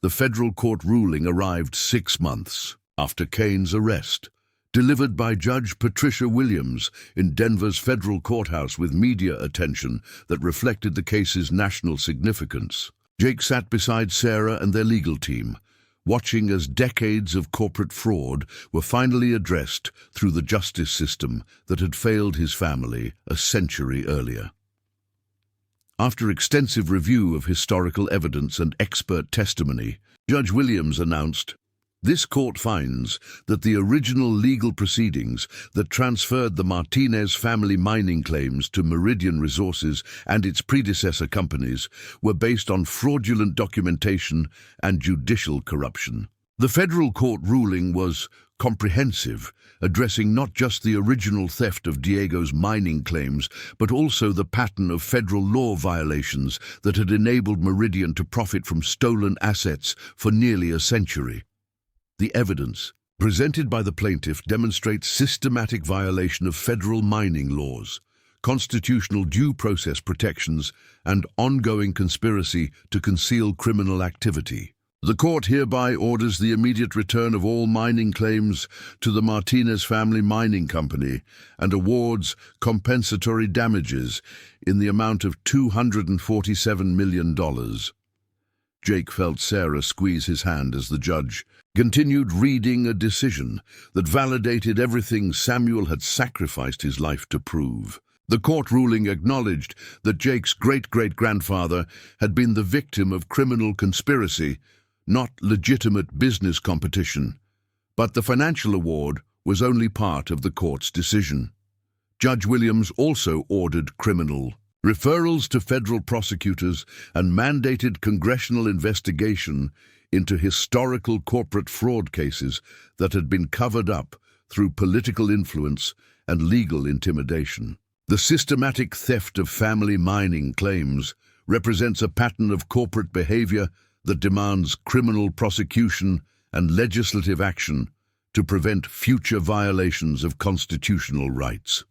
The federal court ruling arrived 6 months after Kane's arrest, delivered by Judge Patricia Williams in Denver's federal courthouse with media attention that reflected the case's national significance. Jake sat beside Sarah and their legal team, watching as decades of corporate fraud were finally addressed through the justice system that had failed his family a century earlier. After extensive review of historical evidence and expert testimony, Judge Williams announced, "This court finds that the original legal proceedings that transferred the Martinez family mining claims to Meridian Resources and its predecessor companies were based on fraudulent documentation and judicial corruption." The federal court ruling was comprehensive, addressing not just the original theft of Diego's mining claims, but also the pattern of federal law violations that had enabled Meridian to profit from stolen assets for nearly a century. The evidence presented by the plaintiff demonstrates systematic violation of federal mining laws, constitutional due process protections, and ongoing conspiracy to conceal criminal activity. The court hereby orders the immediate return of all mining claims to the Martinez family mining company and awards compensatory damages in the amount of $247 million. Jake felt Sarah squeeze his hand as the judge continued reading a decision that validated everything Samuel had sacrificed his life to prove. The court ruling acknowledged that Jake's great-great-grandfather had been the victim of criminal conspiracy, not legitimate business competition, but the financial award was only part of the court's decision. Judge Williams also ordered criminal referrals to federal prosecutors and mandated congressional investigation into historical corporate fraud cases that had been covered up through political influence and legal intimidation. The systematic theft of family mining claims represents a pattern of corporate behavior that demands criminal prosecution and legislative action to prevent future violations of constitutional rights.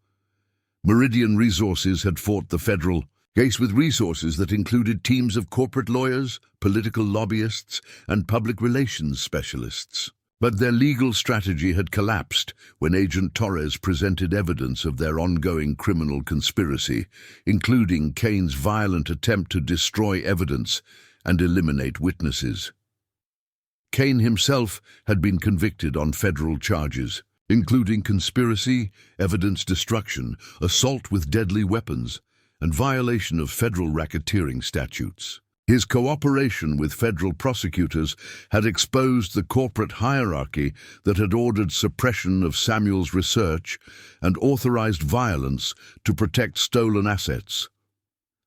Meridian Resources had fought the federal case with resources that included teams of corporate lawyers, political lobbyists, and public relations specialists. But their legal strategy had collapsed when Agent Torres presented evidence of their ongoing criminal conspiracy, including Kane's violent attempt to destroy evidence and eliminate witnesses. Kane himself had been convicted on federal charges, including conspiracy, evidence destruction, assault with deadly weapons, and violation of federal racketeering statutes. His cooperation with federal prosecutors had exposed the corporate hierarchy that had ordered suppression of Samuel's research and authorized violence to protect stolen assets.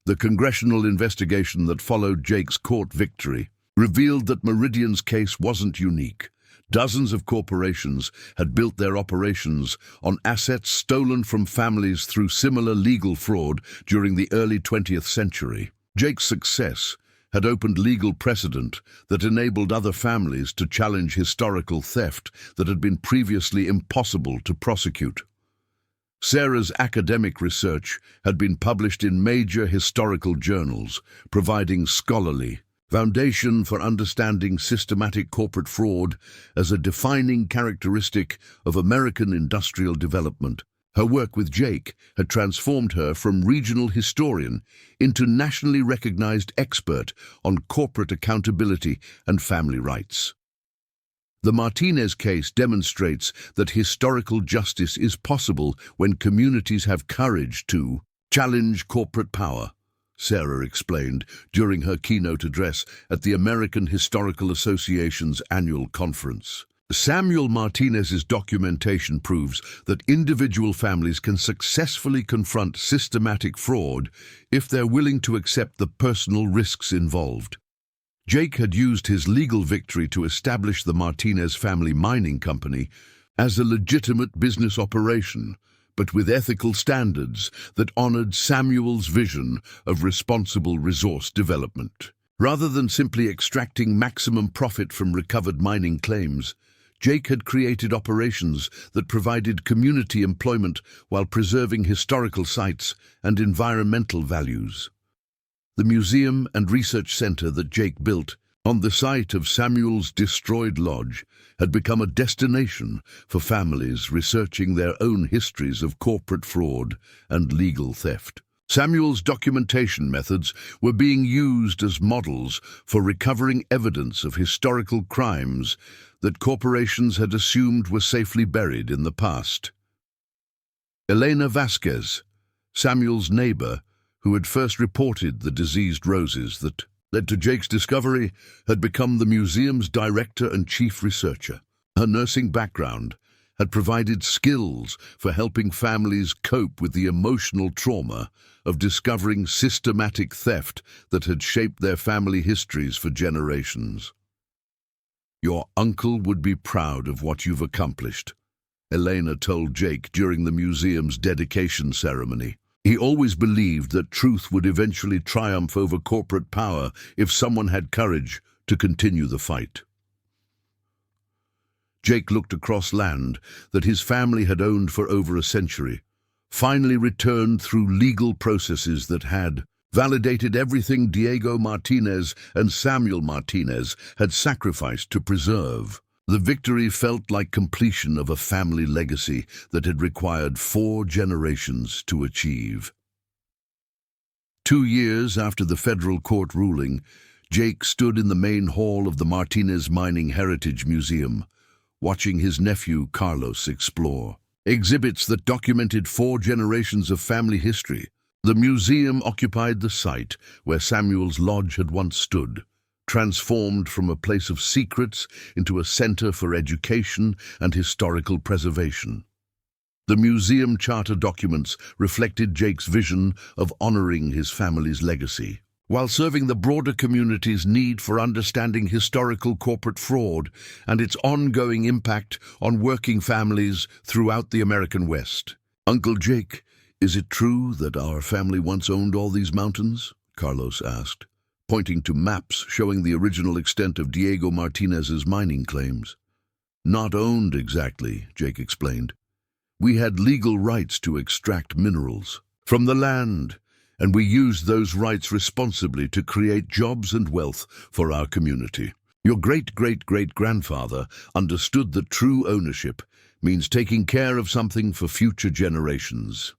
The congressional investigation that followed Jake's court victory revealed that Meridian's case wasn't unique. Dozens of corporations had built their operations on assets stolen from families through similar legal fraud during the early 20th century. Jake's success had opened legal precedent that enabled other families to challenge historical theft that had been previously impossible to prosecute. Sarah's academic research had been published in major historical journals, providing scholarly foundation for understanding systematic corporate fraud as a defining characteristic of American industrial development. Her work with Jake had transformed her from regional historian into nationally recognized expert on corporate accountability and family rights. The Martinez case demonstrates that historical justice is possible when communities have courage to challenge corporate power, Sarah explained during her keynote address at the American Historical Association's annual conference. Samuel Martinez's documentation proves that individual families can successfully confront systematic fraud if they're willing to accept the personal risks involved. Jake had used his legal victory to establish the Martinez family mining company as a legitimate business operation, but with ethical standards that honored Samuel's vision of responsible resource development. Rather than simply extracting maximum profit from recovered mining claims, Jake had created operations that provided community employment while preserving historical sites and environmental values. The museum and research center that Jake built on the site of Samuel's destroyed lodge had become a destination for families researching their own histories of corporate fraud and legal theft. Samuel's documentation methods were being used as models for recovering evidence of historical crimes that corporations had assumed were safely buried in the past. Elena Vasquez, Samuel's neighbor, who had first reported the diseased roses that led to Jake's discovery, had become the museum's director and chief researcher. Her nursing background had provided skills for helping families cope with the emotional trauma of discovering systematic theft that had shaped their family histories for generations. "Your uncle would be proud of what you've accomplished," Elena told Jake during the museum's dedication ceremony. He always believed that truth would eventually triumph over corporate power if someone had courage to continue the fight. Jake looked across land that his family had owned for over a century, finally returned through legal processes that had validated everything Diego Martinez and Samuel Martinez had sacrificed to preserve. The victory felt like completion of a family legacy that had required 4 generations to achieve. 2 years after the federal court ruling, Jake stood in the main hall of the Martinez Mining Heritage Museum, watching his nephew Carlos explore exhibits that documented 4 generations of family history. The museum occupied the site where Samuel's lodge had once stood, transformed from a place of secrets into a center for education and historical preservation. The museum charter documents reflected Jake's vision of honoring his family's legacy, while serving the broader community's need for understanding historical corporate fraud and its ongoing impact on working families throughout the American West. "Uncle Jake, is it true that our family once owned all these mountains?" Carlos asked, pointing to maps showing the original extent of Diego Martinez's mining claims. "Not owned exactly," Jake explained. "We had legal rights to extract minerals from the land, and we used those rights responsibly to create jobs and wealth for our community. Your great-great-great-grandfather understood that true ownership means taking care of something for future generations."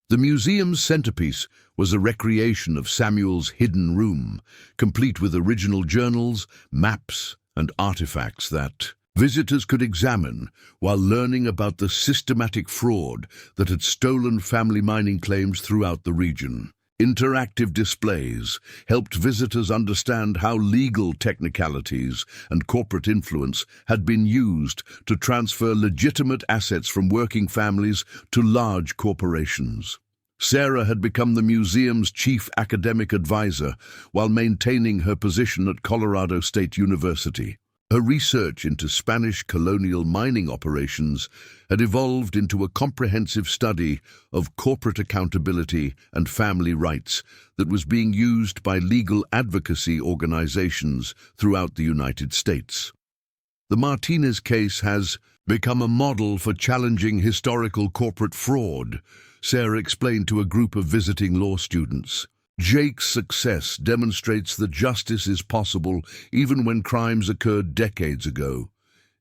The museum's centerpiece was a recreation of Samuel's hidden room, complete with original journals, maps, and artifacts that visitors could examine while learning about the systematic fraud that had stolen family mining claims throughout the region. Interactive displays helped visitors understand how legal technicalities and corporate influence had been used to transfer legitimate assets from working families to large corporations. Sarah had become the museum's chief academic advisor while maintaining her position at Colorado State University. Her research into Spanish colonial mining operations had evolved into a comprehensive study of corporate accountability and family rights that was being used by legal advocacy organizations throughout the United States. The Martinez case has become a model for challenging historical corporate fraud, Sarah explained to a group of visiting law students. Jake's success demonstrates that justice is possible even when crimes occurred decades ago,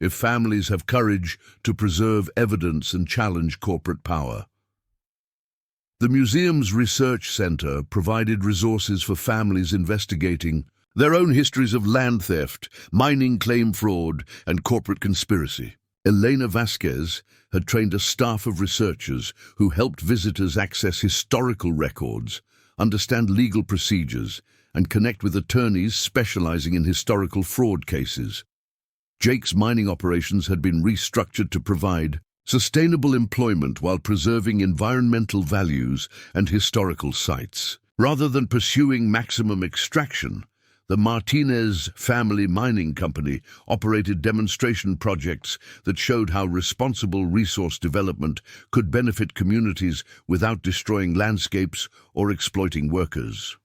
if families have courage to preserve evidence and challenge corporate power. The museum's research center provided resources for families investigating their own histories of land theft, mining claim fraud, and corporate conspiracy. Elena Vasquez had trained a staff of researchers who helped visitors access historical records, understand legal procedures, and connect with attorneys specializing in historical fraud cases. Jake's mining operations had been restructured to provide sustainable employment while preserving environmental values and historical sites. Rather than pursuing maximum extraction, the Martinez Family Mining Company operated demonstration projects that showed how responsible resource development could benefit communities without destroying landscapes or exploiting workers.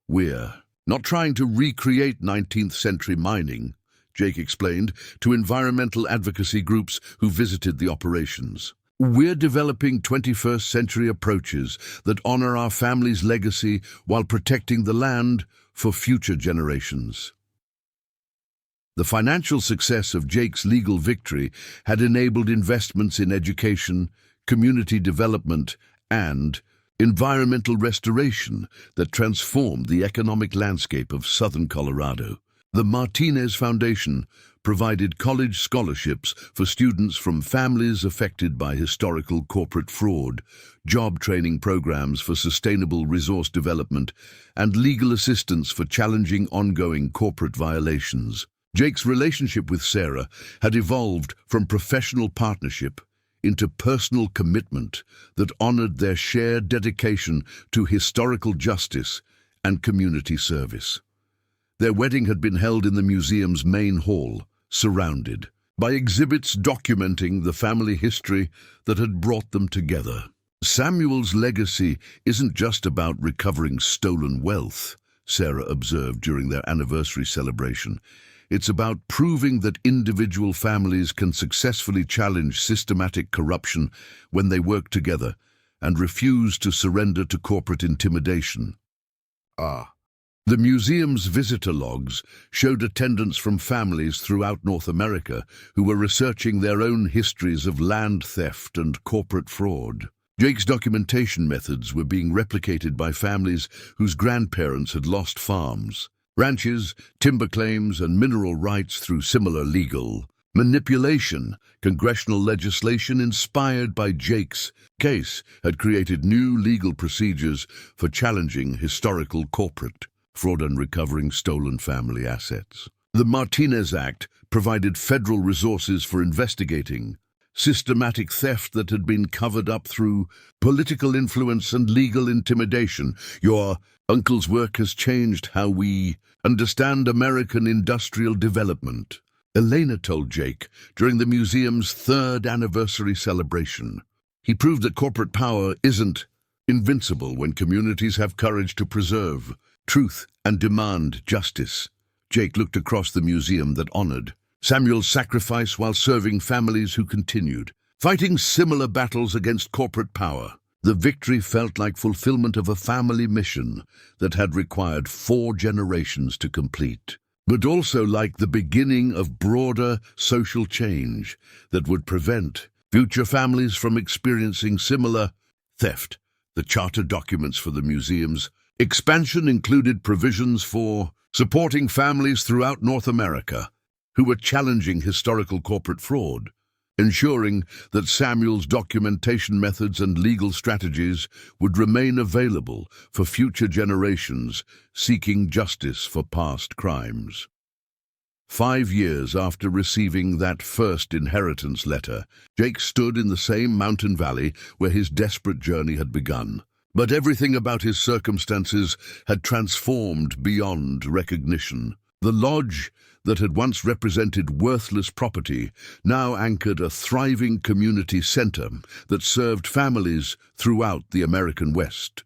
"We're not trying to recreate 19th century mining," Jake explained to environmental advocacy groups who visited the operations. "We're developing 21st century approaches that honor our family's legacy while protecting the land for future generations." The financial success of Jake's legal victory had enabled investments in education, community development, and environmental restoration that transformed the economic landscape of southern Colorado. The Martinez Foundation provided college scholarships for students from families affected by historical corporate fraud, job training programs for sustainable resource development, and legal assistance for challenging ongoing corporate violations. Jake's relationship with Sarah had evolved from professional partnership into personal commitment that honored their shared dedication to historical justice and community service. Their wedding had been held in the museum's main hall, surrounded by exhibits documenting the family history that had brought them together. "Samuel's legacy isn't just about recovering stolen wealth," Sarah observed during their anniversary celebration. It's about proving that individual families can successfully challenge systematic corruption when they work together and refuse to surrender to corporate intimidation. The museum's visitor logs showed attendance from families throughout North America who were researching their own histories of land theft and corporate fraud. Jake's documentation methods were being replicated by families whose grandparents had lost farms, ranches, timber claims, and mineral rights through similar legal manipulation. Congressional legislation inspired by Jake's case had created new legal procedures for challenging historical corporate fraud and recovering stolen family assets. The Martinez Act provided federal resources for investigating systematic theft that had been covered up through political influence and legal intimidation. Your uncle's work has changed how we understand American industrial development, Elena told Jake during the museum's 3rd anniversary celebration. He proved that corporate power isn't invincible when communities have courage to preserve truth and demand justice. Jake looked across the museum that honored Samuel's sacrifice while serving families who continued fighting similar battles against corporate power. The victory felt like fulfillment of a family mission that had required 4 generations to complete, but also like the beginning of broader social change that would prevent future families from experiencing similar theft. The charter documents for the museum's expansion included provisions for supporting families throughout North America who were challenging historical corporate fraud, ensuring that Samuel's documentation methods and legal strategies would remain available for future generations seeking justice for past crimes. 5 years after receiving that first inheritance letter, Jake stood in the same mountain valley where his desperate journey had begun. But everything about his circumstances had transformed beyond recognition. The lodge that had once represented worthless property now anchored a thriving community center that served families throughout the American West.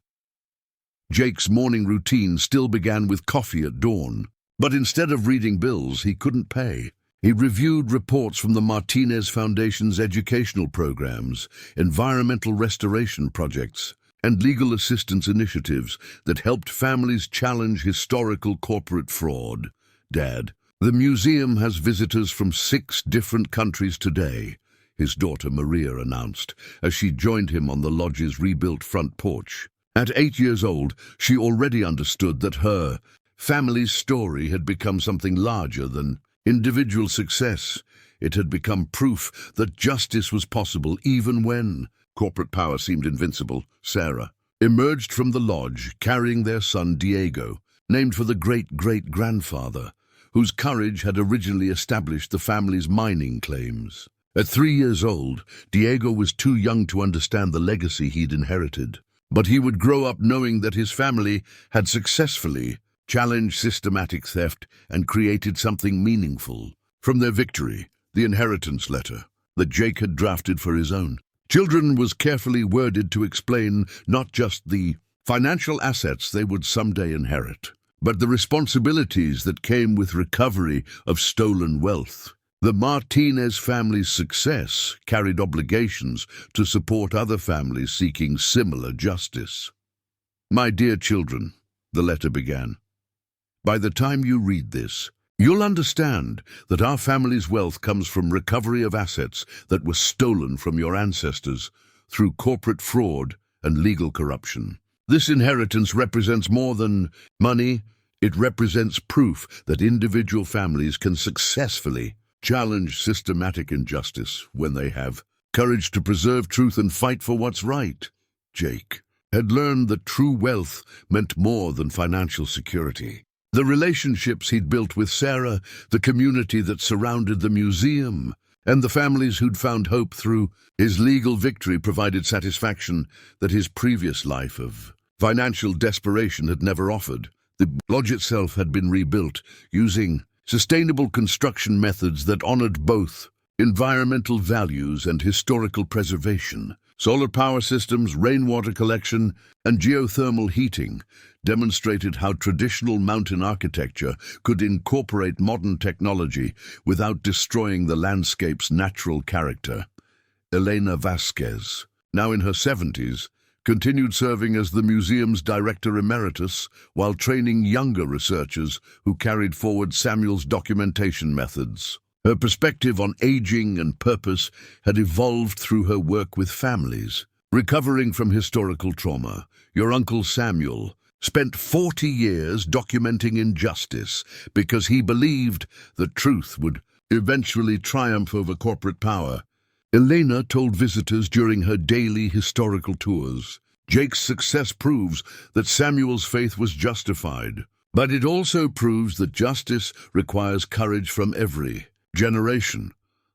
Jake's morning routine still began with coffee at dawn, but instead of reading bills he couldn't pay, he reviewed reports from the Martinez Foundation's educational programs, environmental restoration projects, and legal assistance initiatives that helped families challenge historical corporate fraud. Dad, the museum has visitors from 6 different countries today, his daughter Maria announced as she joined him on the lodge's rebuilt front porch. At 8 years old, she already understood that her family's story had become something larger than individual success. It had become proof that justice was possible even when corporate power seemed invincible. Sarah emerged from the lodge carrying their son Diego, named for the great-great-grandfather, whose courage had originally established the family's mining claims. At 3 years old, Diego was too young to understand the legacy he'd inherited, but he would grow up knowing that his family had successfully challenged systematic theft and created something meaningful from their victory. The inheritance letter that Jake had drafted for his own children was carefully worded to explain not just the financial assets they would someday inherit, but the responsibilities that came with recovery of stolen wealth. The Martinez family's success carried obligations to support other families seeking similar justice. "My dear children," the letter began, "by the time you read this, you'll understand that our family's wealth comes from recovery of assets that were stolen from your ancestors through corporate fraud and legal corruption. This inheritance represents more than money. It represents proof that individual families can successfully challenge systematic injustice when they have courage to preserve truth and fight for what's right." Jake had learned that true wealth meant more than financial security. The relationships he'd built with Sarah, the community that surrounded the museum, and the families who'd found hope through his legal victory provided satisfaction that his previous life of financial desperation had never offered. The lodge itself had been rebuilt using sustainable construction methods that honored both environmental values and historical preservation. Solar power systems, rainwater collection, and geothermal heating demonstrated how traditional mountain architecture could incorporate modern technology without destroying the landscape's natural character. Elena Vasquez, now in her 70s, continued serving as the museum's director emeritus while training younger researchers who carried forward Samuel's documentation methods. Her perspective on aging and purpose had evolved through her work with families. Recovering from historical trauma, your Uncle Samuel spent 40 years documenting injustice because he believed that truth would eventually triumph over corporate power. Elena told visitors during her daily historical tours, Jake's success proves that Samuel's faith was justified, but it also proves that justice requires courage from every generation.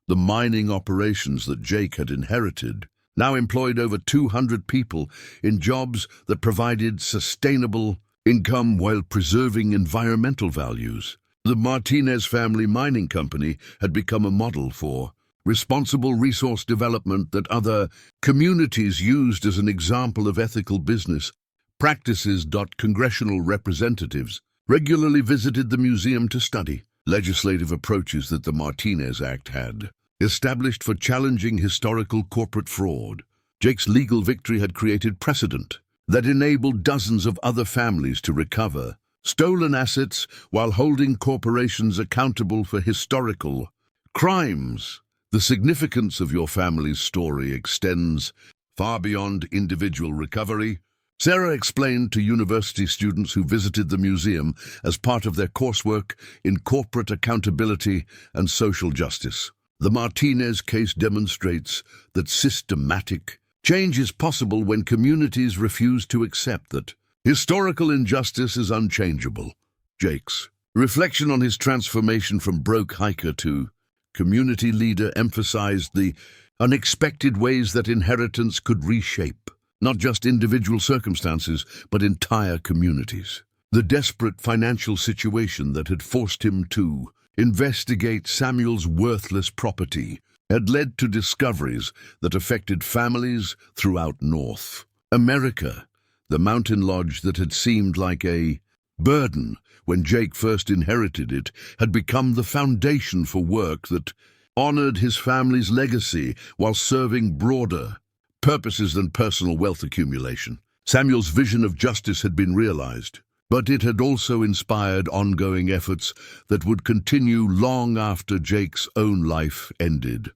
The mining operations that Jake had inherited now employed over 200 people in jobs that provided sustainable income while preserving environmental values. The Martinez family mining company had become a model for responsible resource development that other communities used as an example of ethical business practices. Congressional representatives regularly visited the museum to study legislative approaches that the Martinez Act had established for challenging historical corporate fraud. Jake's legal victory had created precedent that enabled dozens of other families to recover stolen assets while holding corporations accountable for historical crimes. The significance of your family's story extends far beyond individual recovery. Sarah explained to university students who visited the museum as part of their coursework in corporate accountability and social justice. The Martinez case demonstrates that systematic change is possible when communities refuse to accept that historical injustice is unchangeable. Jake's reflection on his transformation from broke hiker to community leader emphasized the unexpected ways that inheritance could reshape not just individual circumstances, but entire communities. The desperate financial situation that had forced him to investigate Samuel's worthless property had led to discoveries that affected families throughout North America. The mountain lodge that had seemed like a burden when Jake first inherited it had become the foundation for work that honored his family's legacy while serving broader purposes than personal wealth accumulation. Samuel's vision of justice had been realized, but it had also inspired ongoing efforts that would continue long after Jake's own life ended.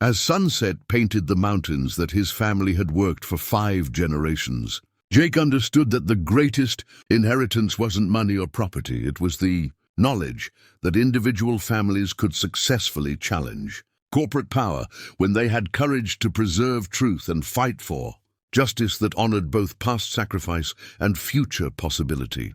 As sunset painted the mountains that his family had worked for 5 generations, Jake understood that the greatest inheritance wasn't money or property. It was the knowledge that individual families could successfully challenge corporate power when they had courage to preserve truth and fight for justice that honored both past sacrifice and future possibility.